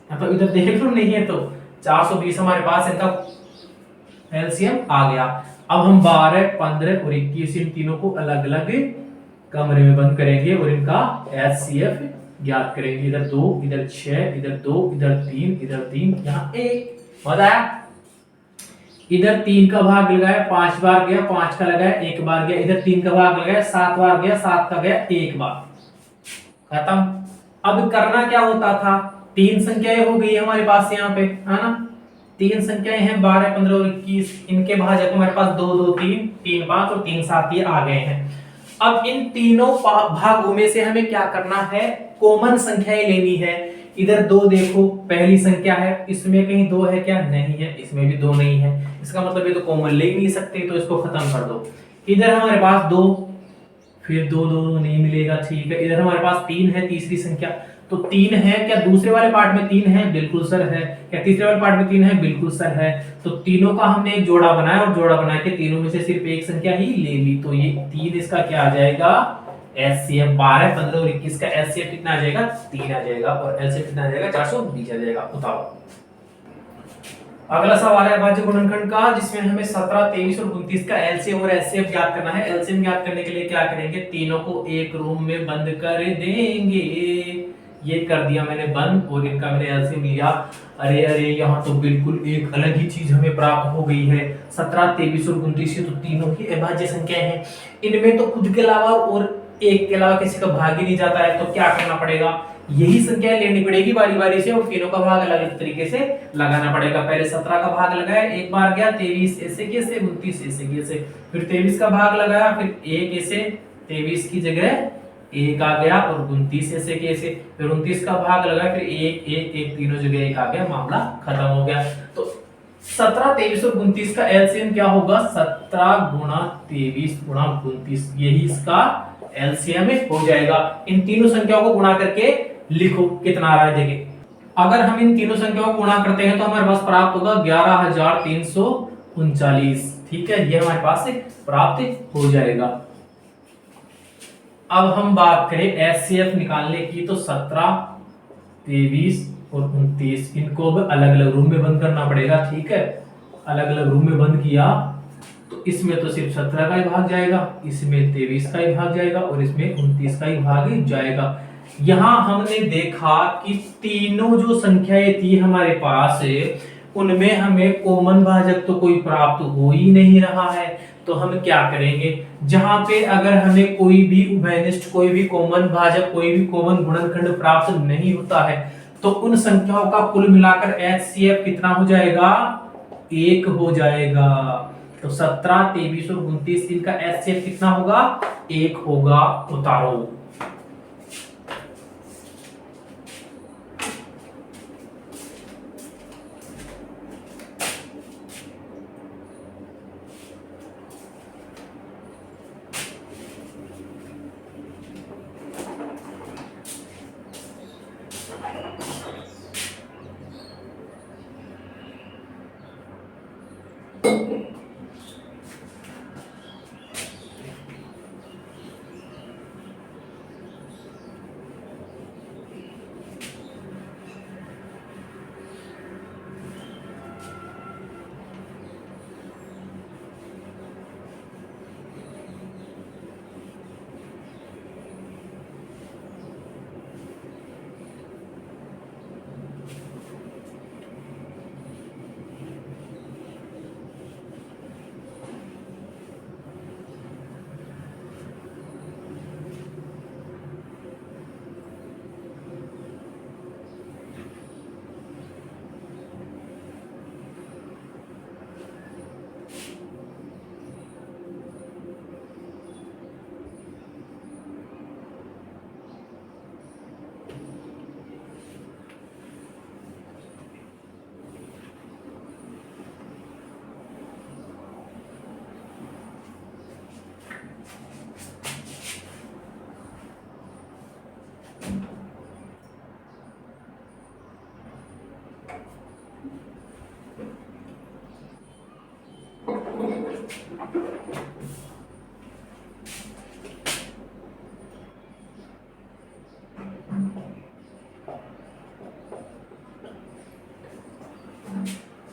Speaker 1: तो इधर देख लो, नहीं है तो 420 हमारे पास इनका एलसीएम आ गया। अब हम 12, 15 और 21 इन तीनों को अलग अलग कमरे में बंद करेंगे और इनका एचसीएफ ज्ञात करेंगे। इधर 2, इधर 6, इधर 2, इधर 3, इधर 3, यहाँ 1 बताया। इधर 3 का भाग लगाया, 5 बार गया, 5 का लगाया, 1 बार गया, इधर 3 का भाग लगाया, 7 बार गया, 7 का गया, 1 बार, खत्म। अब करना क्या होता था, 3 संख्याएं हो गई हमारे पास यहाँ पे, है ना। 3 संख्याएं हैं 12, 15 और 21, इनके भाजक हमारे पास 2, 2, 3, 3, 5 और 3, 7 ये आ गए हैं। अब इन तीनों भागों में से हमें क्या करना है, कॉमन संख्याएं लेनी है। इधर 2 देखो, पहली संख्या है, इसमें कहीं 2 है क्या, नहीं है, इसमें भी 2 नहीं है, इसका मतलब ये तो कॉमन ले ही नहीं सकते, तो इसको खत्म कर दो। इधर हमारे पास 2, फिर 2, 2 नहीं मिलेगा, ठीक है। इधर हमारे पास 3 है, तीसरी संख्या, तो 3 है क्या, दूसरे वाले पार्ट में 3 है, बिल्कुल सर है। क्या तीसरे वाले पार्ट में 3 है, बिल्कुल सर है। तो तीनों का हमने एक जोड़ा बनाया और जोड़ा बना के तीनों में से सिर्फ एक संख्या ही ले ली, तो ये 3 इसका क्या आ जाएगा, एचसीएफ। 12, 15 और 21 का एचसीएफ कितना आ जाएगा, 3 आ जाएगा और एलसीएफ कितना आ जाएगा, 420 आ जाएगा। बताओ। अगला सवाल है अभाज्य गुणनखंड का, जिसमें हमें 17, 23 और 29 का एलसीएम और एचसीएफ ज्ञात करना है। एलसीएम ज्ञात करने के लिए क्या करेंगे, तीनों को एक रूम में बंद कर देंगे। ये कर दिया मैंने बंद और इनका मैंने एलसीएम लिया। अरे अरे, यहाँ तो बिल्कुल एक अलग ही चीज हमें प्राप्त हो गई है। 17, 23 और 29 तो तीनों की अभाज्य संख्याएं हैं। इनमें तो खुद के अलावा और एक के अलावा किसी का भाग ही नहीं जाता है, तो क्या करना पड़ेगा, यही संख्या लेनी पड़ेगी बारी बारी से और तीनों का भाग अलग अलग तरीके से लगाना पड़ेगा। पहले 17 का भाग लगाया, 1 बार गया, 23 ऐसे कैसे, 29 ऐसे कैसे, फिर 23 का भाग लगाया, फिर 1 ऐसे, 23 की जगह 1 आ गया और 29 ऐसे कैसे, फिर 29 का भाग लगाया, फिर 1 1 1 तीनों जगह 1 आ गया, मामला खत्म हो गया। तो 17, 23 और 29 का एलसीएम क्या होगा, 17 गुणा 23 गुणा 29, यही इसका एलसीएम हो जाएगा। इन तीनों संख्याओं को गुणा करके लिखो कितना आ रहा है, देखिए। अगर हम इन तीनों संख्याओं को गुणा करते हैं तो हमारे पास प्राप्त होगा 11339, ठीक है, ये हमारे पास से प्राप्त हो जाएगा। अब हम बात करें एचसीएफ निकालने की, तो 17, 23 और 29 इनको अलग अलग रूम में बंद करना पड़ेगा, ठीक है। अलग अलग रूम में बंद किया तो इसमें तो सिर्फ 17 का ही भाग जाएगा, इसमें 23 का ही भाग जाएगा और इसमें 29 का ही भाग जाएगा। यहां हमने देखा कि तीनों जो संख्याएं थी हमारे पास, उनमें हमें कॉमन भाजक तो कोई प्राप्त हो ही नहीं रहा है, तो हम क्या करेंगे, जहां पे अगर हमें कोई भी उभयनिष्ठ, कोई भी कॉमन भाजक, कोई भी कॉमन गुणनखंड प्राप्त नहीं होता है, तो उन संख्याओं का कुल मिलाकर HCF कितना हो जाएगा, 1 हो जाएगा। तो 17, 23 और 29 इनका HCF कितना होगा, 1 होगा। उतारो।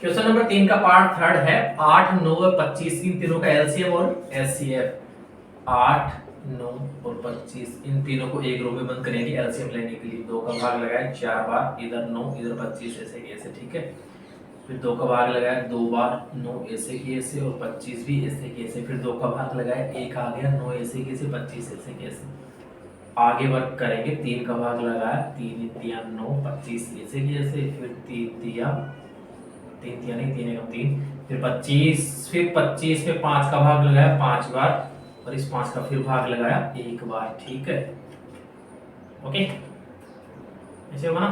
Speaker 1: क्वेश्चन नंबर 3 का पार्ट थर्ड है। 8, 9 और 25 इन तीनों का एलसीएम और एचसीएफ। 8, 9 और 25 इन तीनों को एक रो में बंद करेंगे एलसीएम लेने के लिए। 2 का भाग लगाया 4 बार, इधर 9 इधर 25, ऐसे कैसे, ठीक है। फिर 2 का भाग लगाया 2 बार, 9 ऐसे की ऐसे और 25 भी ऐसे की ऐसे। फिर 2 का भाग लगाया 1 आ गया, 9 ऐसे कैसे, 25 ऐसे कैसे। आगे वर्क करेंगे। 3 का भाग लगाया 3 तिया 9, 25 ऐसे की ऐसे। फिर 3 तिया नहीं, 3 एकम 3। फिर 25 पे 5 का भाग लगाया 5 बार और इस 5 का फिर भाग लगाया 1 बार, ठीक है। ओके, ऐसे होगा ना।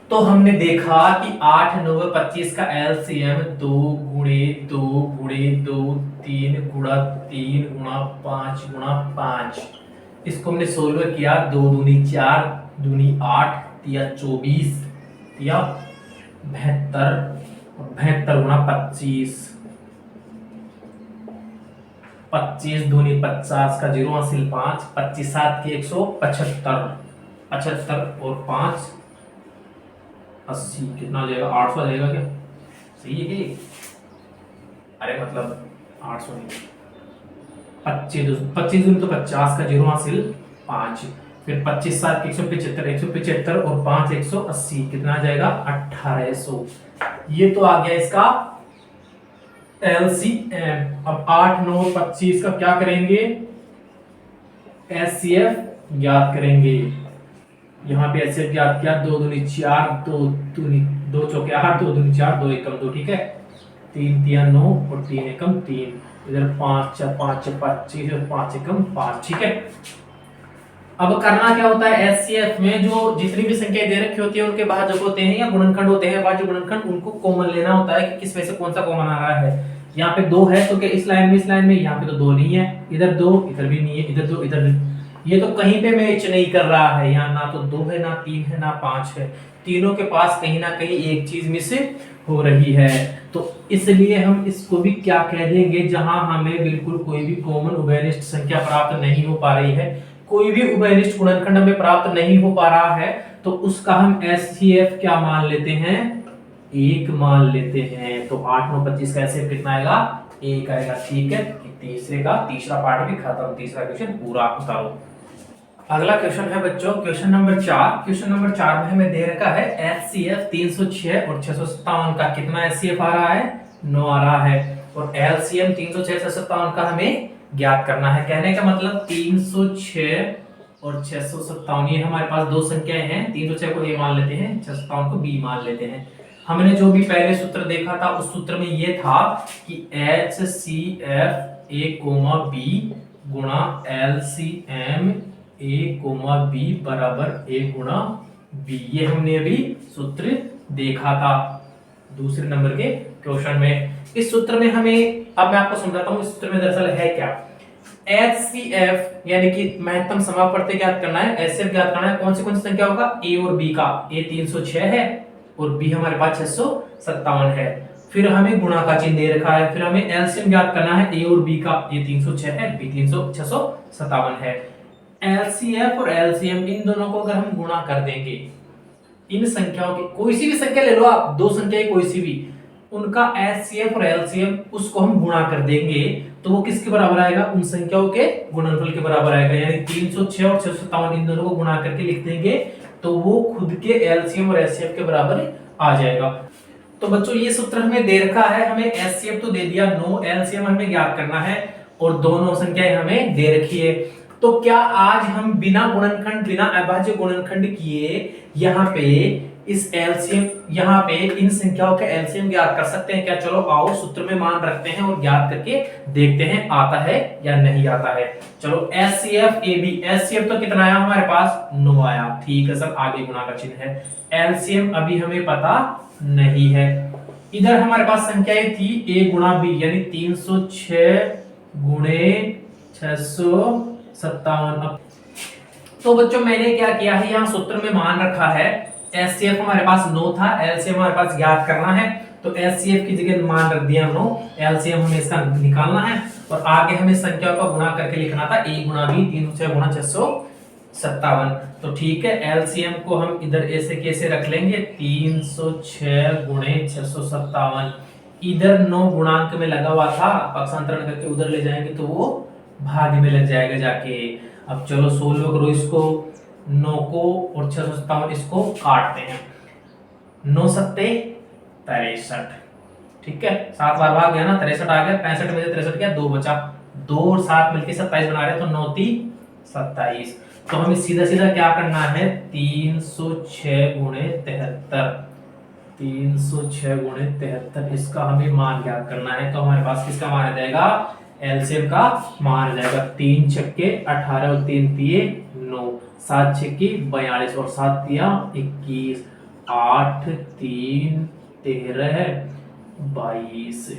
Speaker 1: तो हमने देखा कि 8, 9 और 25 का एलसीएम 2 गुणे 2 गुणे 2 3 गुणा 3 गुणा 5 गुणा 5। इसको हमने सोल्व किया। 2 दूनी 4, दूनी 8, तिया 24, या 72 गुणा 25, 25 दूनी 50 का 0 हासिल 5, 25 7 के 175, 75 और 5 80, कितना आ जाएगा, 800 आ जाएगा क्या, सही है कि, अरे मतलब 800 नहीं, 25 दूनी तो 50 का 0 हासिल 5, फिर 25 7 के 175 और 5 180, कितना आ जाएगा 1800। ये तो आ गया इसका एलसीएम। अब 8, 9, 25 का क्या करेंगे, एचसीएफ ज्ञात करेंगे। यहाँ पे एचसीएफ ज्ञात किया। 2 दूनी 4, 2 चौके 8, 2 दूनी 4, 2 एकम 2, ठीक है। 3 तिया 9 और 3 एकम 3, इधर 5 5 25 और 5 एकम 5, ठीक है। अब करना क्या होता है, एचसीएफ में जो जितनी भी संख्याएं दे रखी होती है उनके भाजक होते हैं या गुणनखंड होते हैं, भाज्य गुणनखंड, उनको कॉमन लेना होता है कि किस में से कौन सा कॉमन आ रहा है। यहाँ पे 2 है तो क्या इस लाइन में, यहाँ पे तो 2 नहीं है, इधर 2 इधर भी नहीं है, इधर 2 इधर भी। ये तो कहीं पे मैच नहीं कर रहा है। यहाँ ना तो 2 है, ना 3 है, ना 5 है। तीनों के पास कहीं ना कहीं एक चीज मिस हो रही है। तो इसलिए हम इसको भी क्या कह देंगे, जहां हमें बिल्कुल कोई भी कॉमन उभयनिष्ठ संख्या प्राप्त नहीं हो पा रही है, कोई भी उभयनिष्ठ गुणनखंड में प्राप्त नहीं हो पा रहा है, तो उसका हम एचसीएफ क्या मान लेते हैं, 1 मान लेते हैं। तो 8, 9, 25 का एचसीएफ कितना आएगा, 1 आएगा, ठीक है। तीसरा पार्ट भी खत्म, तीसरा क्वेश्चन पूरा उतारो। अगला क्वेश्चन है बच्चों क्वेश्चन नंबर 4। क्वेश्चन नंबर 4 में हमें दे रखा है HCF 306 और 657 का कितना HCF आ रहा है, 9 आ रहा है, और LCM 306 657 का हमें ज्ञात करना है। कहने का मतलब 306 और 657 ये हमारे पास दो संख्याएं हैं, 306 को A मान लेते हैं, 657 को B मान लेते हैं। हमने जो भी पहले सूत्र देखा था उस सूत्र में ये था कि HCF A, B गुणा LCM A, B बराबर A गुणा B। ये हमने अभी सूत्र देखा था दूसरे नंबर के क्वेश्चन में। इस सूत्र में हमें, अब मैं आपको समझाता हूँ इस सूत्र में दरअसल है क्या। HCF यानी कि महत्तम समापवर्ती ज्ञात करना है, HCF ज्ञात करना है। कौन सी संख्या होगा, A और B का। A 306 है और B हमारे पास 657 है। फिर हमें गुणा का चिन्ह दे रखा है। फिर हमें एलसीएम ज्ञात करना है A और B का। A 306 है, B 657 है। एलसीएफ और एलसीएम इन दोनों को अगर हम गुणा कर देंगे, इन संख्याओं की कोई सी भी संख्या ले लो आप, दो संख्याएं कोई सी भी, उनका एचसीएफ और एलसीएम उसको हम गुणा कर देंगे तो वो किसके बराबर आएगा, उन संख्याओं के गुणनफल के बराबर आएगा। यानी 306 और 657 इन दोनों को गुणा करके लिख देंगे तो वो खुद के एलसीएम और एचसीएफ के बराबर आ जाएगा। तो बच्चों ये सूत्र हमें दे रखा है, हमें एचसीएफ तो दे दिया, नो एलसीएम हमें ज्ञात करना है और दोनों संख्याएं हमें दे रखी है। तो क्या आज हम बिना गुणनखंड, बिना अभाज्य गुणनखंड किए यहाँ पे इस एलसीएम, यहाँ पे इन संख्याओं के एलसीएम ज्ञात कर सकते हैं क्या? चलो आओ सूत्र में मान रखते हैं और ज्ञात करके देखते हैं आता है या नहीं आता है। चलो एचसीएफ AB, एचसीएफ तो कितना आया हमारे पास, 9 आया, ठीक है सर, आगे गुणा का चिन्ह है। एलसीएम अभी हमें पता नहीं है। इधर हमारे पास संख्याएं थी A गुणा B, यानी 306 गुणे 657। तो बच्चों मैंने क्या किया है, यहाँ सूत्र में मान रखा है एचसीएफ हमारे पास 9 था, एलसीएम हमारे पास ज्ञात करना है, तो एचसीएफ की जगह मान रख दिया 9, एलसीएम हमें इसका निकालना है और आगे हमें संख्याओं का गुणा करके लिखना था A गुणा B, 306 गुणा 657। तो ठीक है, एलसीएम को हम इधर ऐसे कैसे रख लेंगे, 306 गुणे 657, इधर 9 गुणांक में लगा हुआ था, पक्षांतरण करके उधर ले जाएंगे तो वो भाग में लग जाएगा जाके। अब चलो सोल्व करो इसको, 9 को और 657 इसको काटते हैं, 9 सत्ते 63, ठीक है, 7 बार भाग गया ना, 63 आ गया, 65 में से 63 गया, 2 बचा, 2 और 7 मिलके 27 बना रहे हैं, तो 9 3 27। तो हमें सीधा सीधा क्या करना है, 306 गुणे 73, 306 गुणे 73 इसका हमें मान ज्ञात करना है। तो हमारे पास किसका मान आ जाएगा, एलसीएम का मान आ जाएगा, 3 छक्के 18 और 3 तिये 9, 7 छक्के 42 और 7 तिया 21, 8 3 13 22।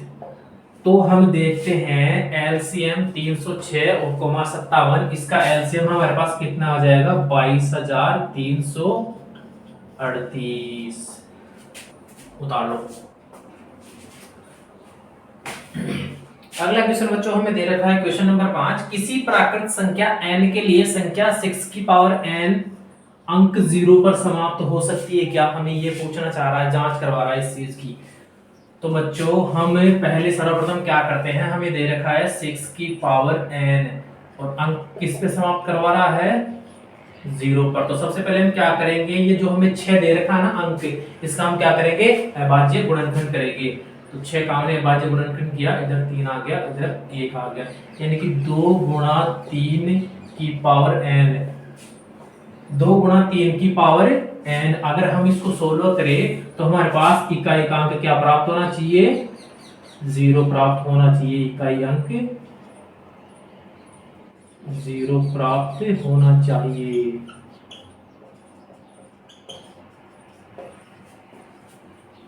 Speaker 1: तो हम देखते हैं एलसीएम 306 और 57, इसका एलसीएम हमारे पास कितना आ जाएगा, 22,338। उतार लो। अगला क्वेश्चन बच्चों हमें दे रखा है क्वेश्चन नंबर 5, किसी प्राकृत संख्या n के लिए संख्या 6 की पावर n अंक 0 पर समाप्त हो सकती है क्या? हमें ये पूछना चाह रहा है, जांच करवा रहा है इस चीज की। तो बच्चों हम पहले सर्वप्रथम क्या करते हैं, हमें दे रखा है 6 की पावर n और अंक किस पे समाप्त करवा रहा है, 0 पर। तो सबसे पहले हम क्या करेंगे, ये जो हमें 6 दे रखा है ना अंक, इसका हम क्या करेंगे, अभाज्य गुणनखंड करेंगे। तो 6 का हमने अभाज्य गुणनखंड किया, इधर 3 आ गया, इधर 1 आ गया, यानी कि 2 गुणा 3 की पावर n, 2 गुणा 3 की पावर n। अगर हम इसको सोल्व करें तो हमारे पास इकाई का अंक क्या प्राप्त होना चाहिए, 0 प्राप्त होना चाहिए, इकाई अंक 0 प्राप्त होना चाहिए।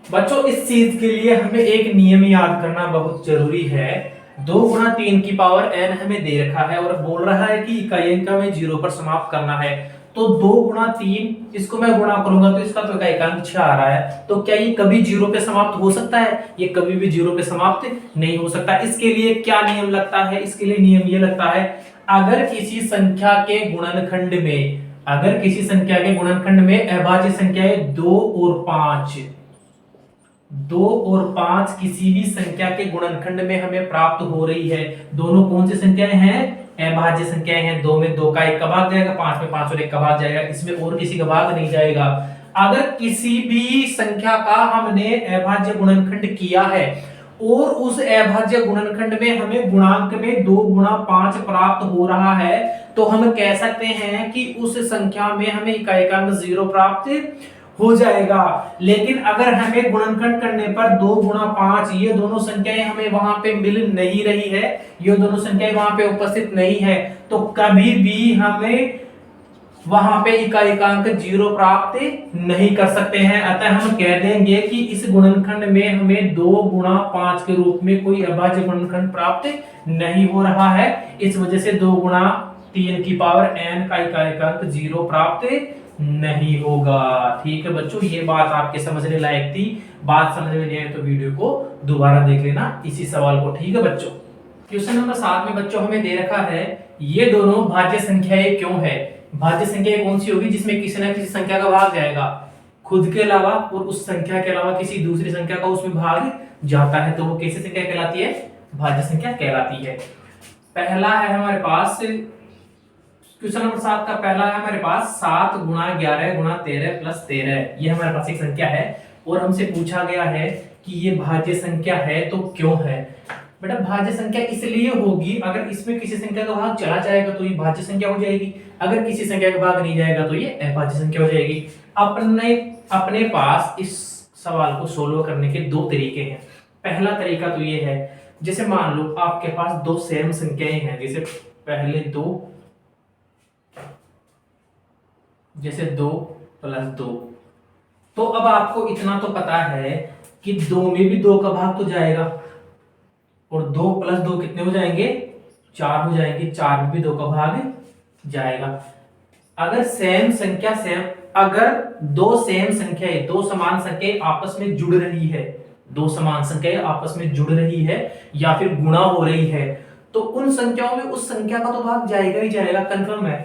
Speaker 1: बच्चों इस चीज के लिए हमें एक नियम याद करना बहुत जरूरी है। 2 गुणा 3 की पावर n हमें दे रखा है और बोल रहा है कि इकाई अंक हमें 0 पर समाप्त करना है। तो 2 गुणा 3, इसको मैं गुणा करूंगा तो इसका तो इकाई अंक 6 आ रहा है। तो क्या ये कभी 0 पे समाप्त हो सकता है? ये कभी भी 0 पे समाप्त नहीं हो सकता। इसके लिए क्या नियम लगता है? इसके लिए नियम ये लगता है, अगर किसी संख्या के गुणनखंड में, अगर किसी संख्या के गुणनखंड में अभाज्य संख्याएं 2 और 5, 2 और 5 किसी भी संख्या के गुणनखंड में हमें प्राप्त हो रही है। दोनों कौन सी संख्याएं हैं? अभाज्य संख्याएं हैं। 2 में 2 का 1 का भाग जाएगा, 5 में 5 और 1 का भाग जाएगा, इसमें और किसी का भाग नहीं जाएगा। अगर किसी भी संख्या का हमने अभाज्य गुणनखंड किया है और उस अभाज्य गुणनखंड में हमें गुणांक में 2 गुणा 5 प्राप्त हो रहा है, तो हम कह सकते हैं कि उस संख्या में हमें इकाइकांक 0 प्राप्त हो जाएगा। लेकिन अगर हमें गुणनखंड करने पर 2 गुणा 5 ये दोनों संख्याएं हमें वहां पे मिल नहीं रही है, ये दोनों संख्याएं वहां पे उपस्थित नहीं है, तो कभी भी हमें वहां पे इकाइकांक 0 प्राप्त नहीं कर सकते हैं। अतः हम कह देंगे कि इस गुणनखंड में हमें 2 गुणा 5 के रूप में कोई अभाज्य गुणनखंड प्राप्त नहीं हो रहा है। इस वजह से 2 गुणा 3 की पावर n का इकाइकांक 0 प्राप्त नहीं होगा। ठीक है बच्चों, ये बात आपके समझने लायक थी। बात समझ में नहीं आई तो वीडियो को दोबारा देख लेना इसी सवाल को। ठीक है बच्चों, क्वेश्चन नंबर 7 में बच्चों हमें दे रखा है ये दोनों भाज्य संख्याएं क्यों है। भाज्य संख्याएं कौन सी होगी? जिसमें किसी ना किसी संख्या का भाग जाएगा, खुद के अलावा और उस संख्या के अलावा किसी दूसरी संख्या का उसमें भाग जाता है, तो वो कैसी संख्या कहलाती है? भाज्य संख्या कहलाती है। पहला है हमारे पास क्वेश्चन नंबर 7 का पहला है हमारे पास 7 गुणा 11 गुणा 13 प्लस 13। ये हमारे पास एक संख्या है और हमसे पूछा गया है कि ये भाज्य संख्या है तो क्यों है। बेटा भाज्य संख्या इसलिए होगी अगर इसमें किसी संख्या का भाग चला जाएगा तो ये भाज्य संख्या हो जाएगी, अगर किसी संख्या का भाग नहीं जाएगा तो ये अभाज्य संख्या हो जाएगी। अपने पास इस सवाल को सोल्व करने के दो तरीके हैं। पहला तरीका तो ये है, जैसे मान लो आपके पास दो सेम संख्याएं हैं, जैसे पहले 2 प्लस 2, तो अब आपको इतना तो पता है कि 2 में भी 2 का भाग तो जाएगा और 2 प्लस 2 कितने हो जाएंगे? 4 हो जाएंगे, 4 में भी 2 का भाग जाएगा। अगर दो सेम संख्याएं, दो समान संख्याएं आपस में जुड़ रही है, दो समान संख्याएं आपस में जुड़ रही है या फिर गुणा हो रही है, तो उन संख्याओं में उस संख्या का तो भाग जाएगा ही जाएगा, कंफर्म है।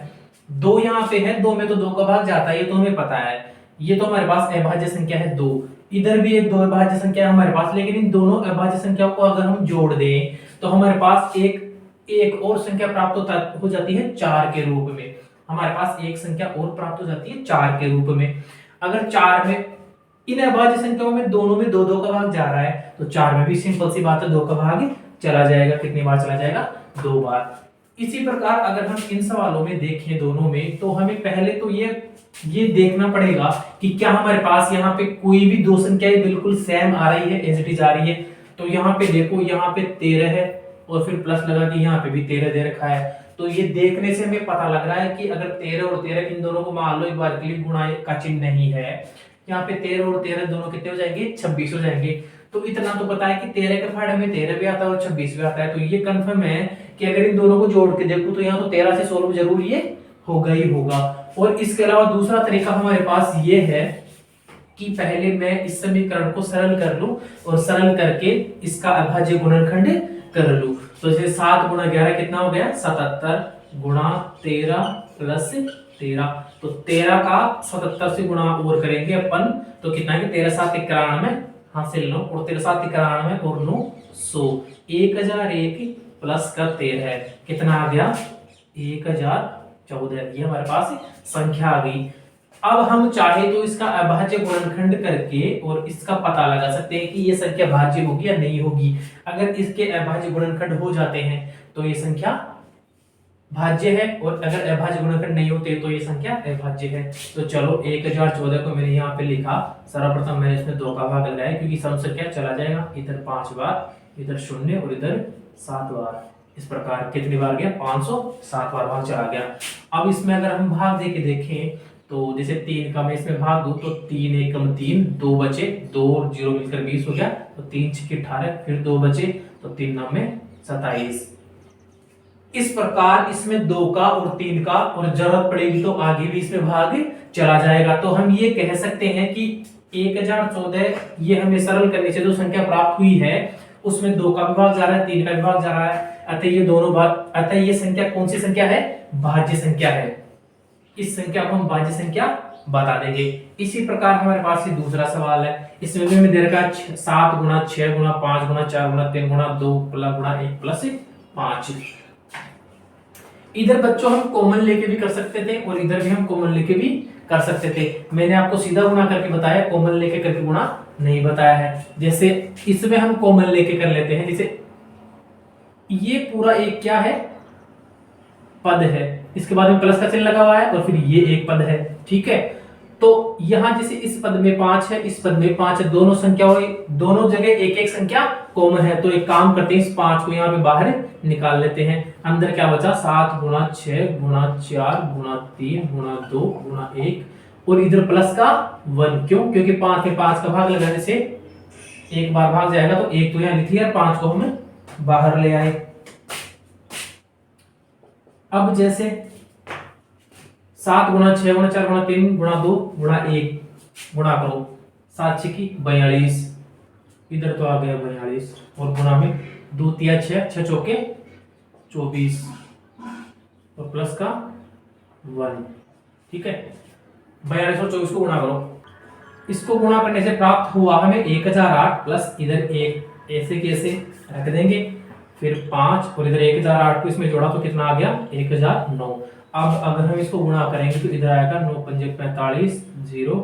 Speaker 1: 2 यहाँ पे है, 2 में तो 2 का भाग जाता है, ये तो हमें पता है। ये तो हमारे पास अभाज्य संख्या है 2, इधर भी एक 2 अभाज्य संख्या है हमारे पास, लेकिन इन दोनों अभाज्य संख्याओं को अगर हम जोड़ दें तो हमारे पास एक और संख्या प्राप्त हो जाती है 4 के रूप में। हमारे पास एक संख्या और प्राप्त हो जाती है 4 के रूप में। अगर 4 में इन अभाज्य संख्याओं में दोनों में 2 का भाग जा रहा है तो 4 में भी सिंपल सी बात है 2 का भाग चला जाएगा। कितनी बार चला जाएगा? 2 बार। इसी प्रकार अगर हम इन सवालों में देखें दोनों में, तो हमें पहले तो ये देखना पड़ेगा कि क्या हमारे पास यहाँ पे कोई भी दो संख्याएं बिल्कुल सेम आ रही है, एज इट इज आ रही है। तो यहाँ पे देखो, यहाँ पे 13 है और फिर प्लस लगा कि यहाँ पे भी 13 दे रखा है, तो ये देखने से हमें पता लग रहा है कि अगर 13 और 13 इन दोनों को मान लो एक बार के लिए गुणा का चिन्ह नहीं है, यहाँ पे 13 और 13 दोनों कितने हो जाएंगे? 26 हो जाएंगे। तो इतना तो पता है कि 13 के फाड़े में 13 भी आता है और 26 भी आता है, तो ये कंफर्म है कि अगर इन दोनों को जोड़ के देखूं तो यहाँ तो 13 से सोल्व जरूर ये होगा ही होगा। और इसके अलावा दूसरा तरीका हमारे पास ये है कि पहले मैं इस समीकरण को सरल कर लूं और सरल करके इसका अभाज्य गुणनखंड कर लूं। तो जैसे 7 गुणा 11 कितना हो गया? 77 गुणा 13 प्लस 13, तो 13 का 77 से गुणा और करेंगे अपन तो कितना है? 13 7 91 हासिल 9 और 13 7 91 और 9 100, 1001 प्लस का 13 कितना आ गया? 1014। ये हमारे पास संख्या आ गई। अब हम चाहे तो इसका अभाज्य गुणनखंड करके और इसका पता लगा सकते हैं कि ये संख्या भाज्य होगी या नहीं होगी। अगर इसके अभाज्य गुणनखंड हो जाते हैं तो ये संख्या भाज्य है, और अगर अभाज्य गुणनखंड नहीं होते तो ये संख्या अभाज्य है। तो चलो 1014 को मैंने यहाँ पे लिखा। सर्वप्रथम मैंने इसमें 2 का भाग लगाया क्योंकि सम संख्या चला जाएगा, इधर 5 बार, इधर 0 और इधर 7 बार। इस प्रकार कितनी बार गया? 507 बार भाग चला गया। अब इसमें अगर हम भाग दे के देखें तो जैसे 3 का मैं इसमें भाग दूं तो 3 एकम 3, 2 बचे, 2 और 0 मिलकर 20 हो गया, तो 3 छक्के 18, फिर 2 बचे तो 3 9 में 27। इस प्रकार इसमें 2 का और 3 का, और जरूरत पड़ेगी तो आगे भी इसमें भाग चला जाएगा। तो हम ये कह सकते हैं कि 1014 ये हमें सरल करने से जो संख्या प्राप्त हुई है उसमें 2 का भी भाग जा रहा है, 3 का भी भाग जा रहा है, अतः ये संख्या कौन सी संख्या है? भाज्य संख्या है। इस संख्या को हम भाज्य संख्या बता देंगे। इसी प्रकार हमारे पास ये दूसरा सवाल है, इसमें भी हमें दे रखा है 7 गुना 6 गुना 5 गुना 4 गुना 3 गुना 2 गुना 1 प्लस 5। इधर बच्चों हम कॉमन लेके भी कर सकते थे और इधर भी हम कॉमन लेके भी कर सकते थे। मैंने आपको सीधा गुणा करके बताया, कॉमन लेके करके गुणा नहीं बताया है। जैसे इसमें हम कॉमन लेके कर लेते हैं, जैसे ये पूरा एक क्या है, पद है, इसके बाद में प्लस का चिन्ह लगा हुआ है और फिर ये एक पद है, ठीक है। तो यहां जैसे इस पद में 5 है, इस पद में 5 है, दोनों संख्या दोनों जगह एक एक संख्या कॉमन है। तो एक काम करते हैं, इस 5 को यहाँ पे बाहर निकाल लेते हैं। अंदर क्या बचा, 7 गुना 6 गुना 4 गुना 3 गुना 2 गुना 1 और इधर प्लस का 1। क्यों? क्योंकि 5 में 5 का भाग लगाने से एक बार भाग जाएगा, तो एक तो यहाँ लिख लिया, 5 को हम बाहर ले आए। अब जैसे 7 गुना 6 गुना 4 गुना 3 गुना 2 गुना 1 गुणा करो, 7 6 42, इधर तो आ गया 42 और गुणा में 2 3 6 6 चौके 24 और प्लस का 1, ठीक है। 42 और 24 को गुणा करो, इसको गुणा करने से प्राप्त हुआ हमें 1008 प्लस इधर 1, ऐसे कैसे रख देंगे, फिर 5 और इधर 1008 को इसमें जोड़ा तो कितना आ गया, 1009। अब अगर हम इसको गुणा करेंगे तो इधर आएगा 9 पंजे 45 0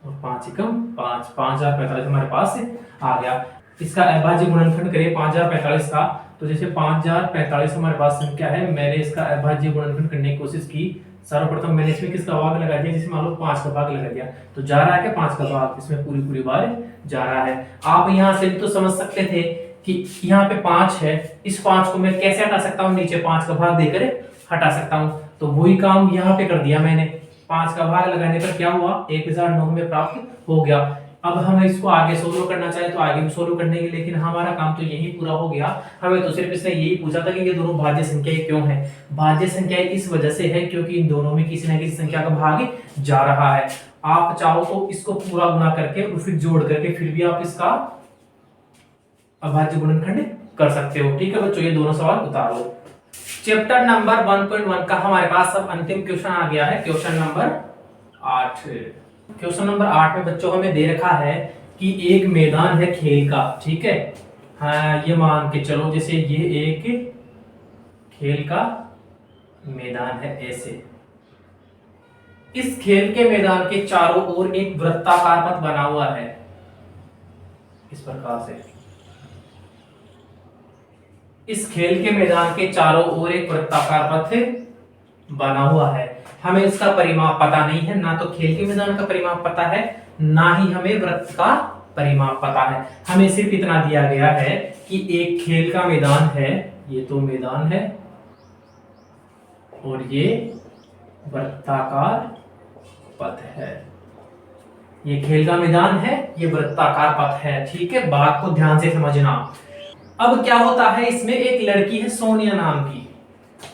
Speaker 1: और 5 एकम 5, 5045 हमारे पास आ गया। इसका अभाज्य गुणनखंड करें 5045 का, तो जैसे 5045 हमारे पास संख्या है, मैंने इसका अभाज्य गुणनखंड करने की कोशिश की। सर्वप्रथम मैंने इसमें किसका भाग लगा दिया, जिसमें मान लो 5 का भाग लगा दिया, तो जा रहा है क्या 5 का भाग, इसमें पूरी बार जा रहा है। आप यहाँ से भी तो समझ सकते थे कि यहाँ पे 5 है, इस 5 को मैं कैसे हटा सकता हूँ, नीचे 5 का भाग देकर हटा सकता हूँ। तो वही काम यहाँ पे कर दिया मैंने, 5 का भाग लगाने पर क्या हुआ, 1009 में प्राप्त हो गया। अब हमें इसको आगे सोल्व करना चाहिए तो आगे भी सोल्व करने के, लेकिन हमारा काम तो यही पूरा हो गया। हमें तो सिर्फ इसने यही पूछा था कि ये दोनों भाज्य संख्याएं क्यों हैं। भाज्य संख्याएं इस वजह से है क्योंकि इन दोनों में किसी न किसी संख्या का भाग जा रहा है। आप चाहो तो इसको पूरा गुणा करके और फिर जोड़ करके फिर भी आप इसका अभाज्य गुणनखंड कर सकते हो, ठीक है बच्चों। ये दोनों सवाल उतार लो। चैप्टर नंबर 1.1 का हमारे पास अब अंतिम क्वेश्चन आ गया है, क्वेश्चन नंबर 8। क्वेश्चन नंबर 8 में बच्चों हमें दे रखा है कि एक मैदान है खेल का, ठीक है। हाँ, ये मान के चलो जैसे ये एक खेल का मैदान है, ऐसे इस खेल के मैदान के चारों ओर एक वृत्ताकार पथ बना हुआ है, इस प्रकार से। इस खेल के मैदान के चारों ओर एक वृत्ताकार पथ बना हुआ है। हमें इसका परिमाप पता नहीं है, ना तो खेल के मैदान का परिमाप पता है, ना ही हमें वृत्त का परिमाप पता है। हमें सिर्फ इतना दिया गया है कि एक खेल का मैदान है, ये तो मैदान है, और ये वृत्ताकार पथ है। ये खेल का मैदान है, ये वृत्ताकार पथ है, ठीक है। बात को ध्यान से समझना। अब क्या होता है, इसमें एक लड़की है सोनिया नाम की,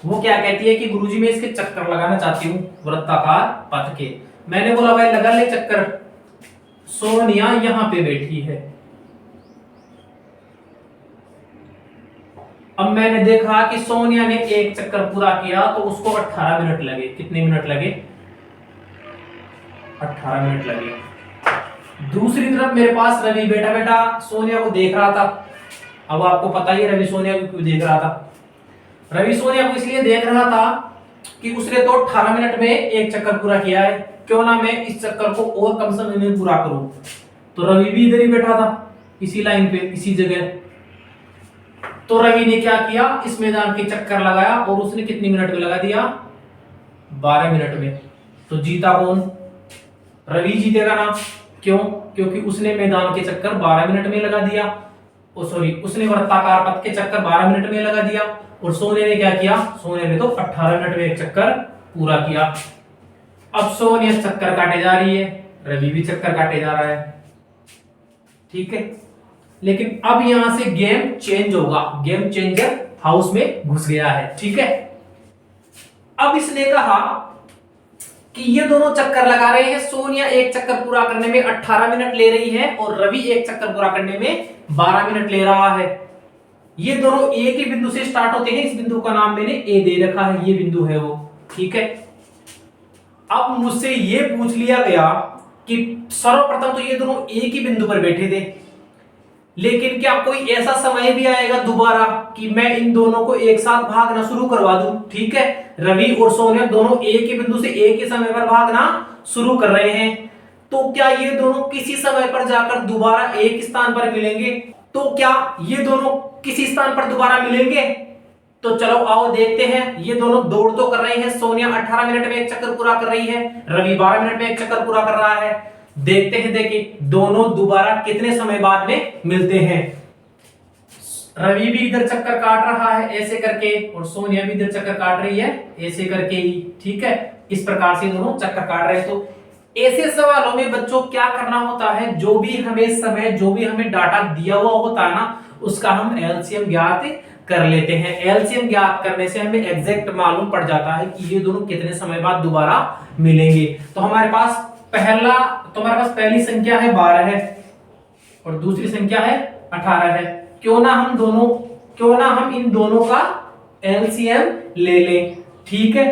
Speaker 1: वो क्या कहती है कि गुरुजी मैं इसके चक्कर लगाना चाहती हूँ वृत्ताकार पथ के। मैंने बोला भाई लगा ले चक्कर। सोनिया यहाँ पे बैठी है। अब मैंने देखा कि सोनिया ने एक चक्कर पूरा किया तो उसको 18 मिनट लगे। कितने मिनट लगे? 18 मिनट लगे। दूसरी तरफ मेरे पास रवि बेटा सोनिया को देख रहा था। अब आपको पता ही है रवि सोनिया को क्यों देख रहा था। रवि सोनिया को इसलिए देख रहा था कि उसने तो 18 मिनट में एक चक्कर पूरा किया है, क्यों ना मैं इस चक्कर को और कम समय में पूरा करूं। तो रवि भी इधर ही बैठा था, इसी लाइन पे, इसी जगह। तो रवि ने क्या किया, इस मैदान के चक्कर लगाया और उसने कितने मिनट में लगा दिया? 12 मिनट में। तो जीता कौन? रवि जीतेगा ना। क्यों? क्योंकि उसने मैदान के चक्कर 12 मिनट में लगा दिया। उसने वृत्ताकार पथ के चक्कर 12 मिनट में लगा दिया। और सोनिया ने क्या किया? सोनिया ने तो 18 मिनट में एक चक्कर पूरा किया। अब सोनिया चक्कर काटे जा रही है, रवि भी चक्कर काटे जा रहा है, ठीक है। लेकिन अब यहां से गेम चेंज होगा, गेम चेंजर हाउस में घुस गया है, ठीक है। अब इसने कहा कि ये दोनों चक्कर लगा रहे हैं, सोनिया एक चक्कर पूरा करने में 18 मिनट ले रही है और रवि एक चक्कर पूरा करने में 12 मिनट ले रहा है। ये दोनों एक ही बिंदु से स्टार्ट होते हैं। इस बिंदु का नाम मैंने ए दे रखा है, ये बिंदु है वो, ठीक है। अब मुझसे ये पूछ लिया गया कि सर्वप्रथम तो ये दोनों एक ही बिंदु पर बैठे थे, लेकिन क्या कोई ऐसा समय भी आएगा दोबारा कि मैं इन दोनों को एक साथ भागना शुरू करवा दूं? ठीक है, रवि और सोनिया दोनों एक ही बिंदु से एक ही समय पर भागना शुरू कर रहे हैं, तो क्या ये दोनों किसी समय पर जाकर दोबारा एक स्थान पर मिलेंगे? तो क्या ये दोनों किसी स्थान पर दोबारा मिलेंगे? तो चलो आओ देखते हैं। ये दोनों दौड़ तो कर रहे हैं, सोनिया 18 मिनट में एक चक्कर पूरा कर रही है, रवि 12 मिनट में एक चक्कर पूरा कर रहा है। देखते हैं, देखिए दोनों दोबारा कितने समय बाद में मिलते हैं। रवि भी इधर चक्कर काट रहा है ऐसे करके, और सोनिया भी इधर चक्कर काट रही है ऐसे करके ही। ठीक है, इस प्रकार से दोनों चक्कर काट रहे हैं। तो ऐसे सवालों में बच्चों क्या करना होता है, जो भी हमें समय, जो भी हमें डाटा दिया हुआ होता है ना, उसका हम एलसीएम ज्ञात कर लेते हैं। एलसीएम ज्ञात करने से हमें एग्जैक्ट मालूम पड़ जाता है कि ये दोनों कितने समय बाद दोबारा मिलेंगे। तो हमारे पास पहली संख्या है 12 है और दूसरी संख्या है 18 है। क्यों ना हम इन दोनों का एलसीएम ले लें। ठीक है,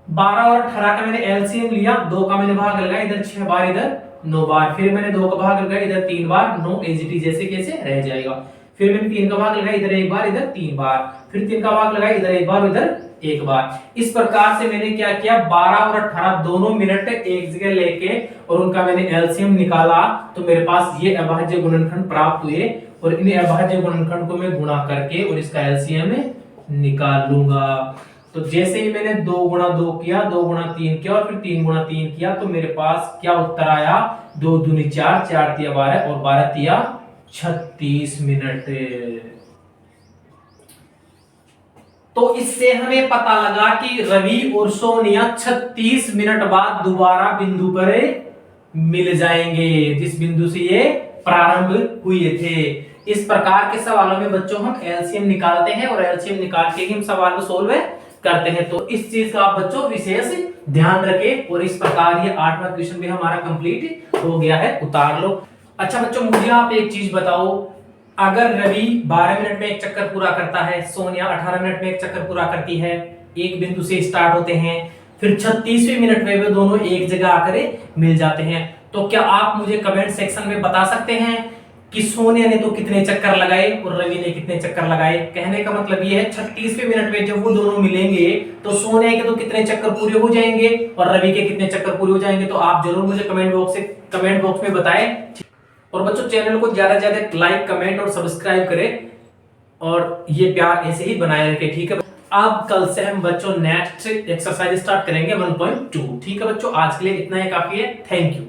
Speaker 1: 12 और 18 का मैंने एलसीएम लिया, 2 का मैंने भाग लगाया, इधर 6 बार, इधर 9 बार, फिर मैंने 2 का भाग लगाया, इधर 3 बार, 9 एजीटी जैसे कैसे रह जाएगा। फिर मैंने 3 का भाग लगाया, इधर 1 बार, इधर 3 बार, फिर 3 का भाग लगाया, इधर 1 बार, इधर 1 बार। इस प्रकार से मैंने क्या किया, 12 और 18 दोनों मिनट एक जगह लेके और उनका मैंने एलसीएम निकाला, तो मेरे पास ये अभाज्य गुणनखंड प्राप्त हुए, और इन अभाज्य गुणनखंड को मैं गुणा करके और इसका एलसीएम निकाल लूंगा। तो जैसे ही मैंने 2 गुणा 2 किया, 2 गुणा 3 किया और फिर 3 गुणा 3 किया, तो मेरे पास क्या उत्तर आया, 2 दूनी 4, 4 तिया 12 और 12 तिया 36 मिनट। तो इससे हमें पता लगा कि रवि और सोनिया 36 मिनट बाद दोबारा बिंदु पर मिल जाएंगे, जिस बिंदु से ये प्रारंभ हुए थे। इस प्रकार के सवालों में बच्चों हम एलसीएम निकालते हैं और एलसीएम निकाल के ही हम सवाल को सोल्व करते हैं। तो इस चीज का आप बच्चों विशेष ध्यान रखें। और इस प्रकार ये 8वां क्वेश्चन भी हमारा कंप्लीट हो गया है, उतार लो। अच्छा बच्चों, मुझे आप एक चीज बताओ, अगर रवि 12 मिनट में एक चक्कर पूरा करता है, सोनिया 18 मिनट में एक चक्कर पूरा करती है, एक बिंदु से स्टार्ट होते हैं, फिर 36वें मिनट में वे दोनों एक जगह आकर मिल जाते हैं, तो क्या आप मुझे कमेंट सेक्शन में बता सकते हैं कि सोनिया ने तो कितने चक्कर लगाए और रवि ने कितने चक्कर लगाए? कहने का मतलब ये है 36वें मिनट में जब वो दोनों मिलेंगे तो सोनिया के तो कितने चक्कर पूरे हो जाएंगे और रवि के कितने चक्कर पूरे हो जाएंगे। तो आप जरूर मुझे कमेंट बॉक्स में बताएं। और बच्चों, चैनल को ज्यादा से ज्यादा लाइक, कमेंट और सब्सक्राइब करें और ये प्यार ऐसे ही बनाए रखें। ठीक है, अब कल से हम बच्चों नेक्स्ट एक्सरसाइज स्टार्ट करेंगे 1.2। ठीक है बच्चों, आज के लिए इतना ही काफी है। Thank you.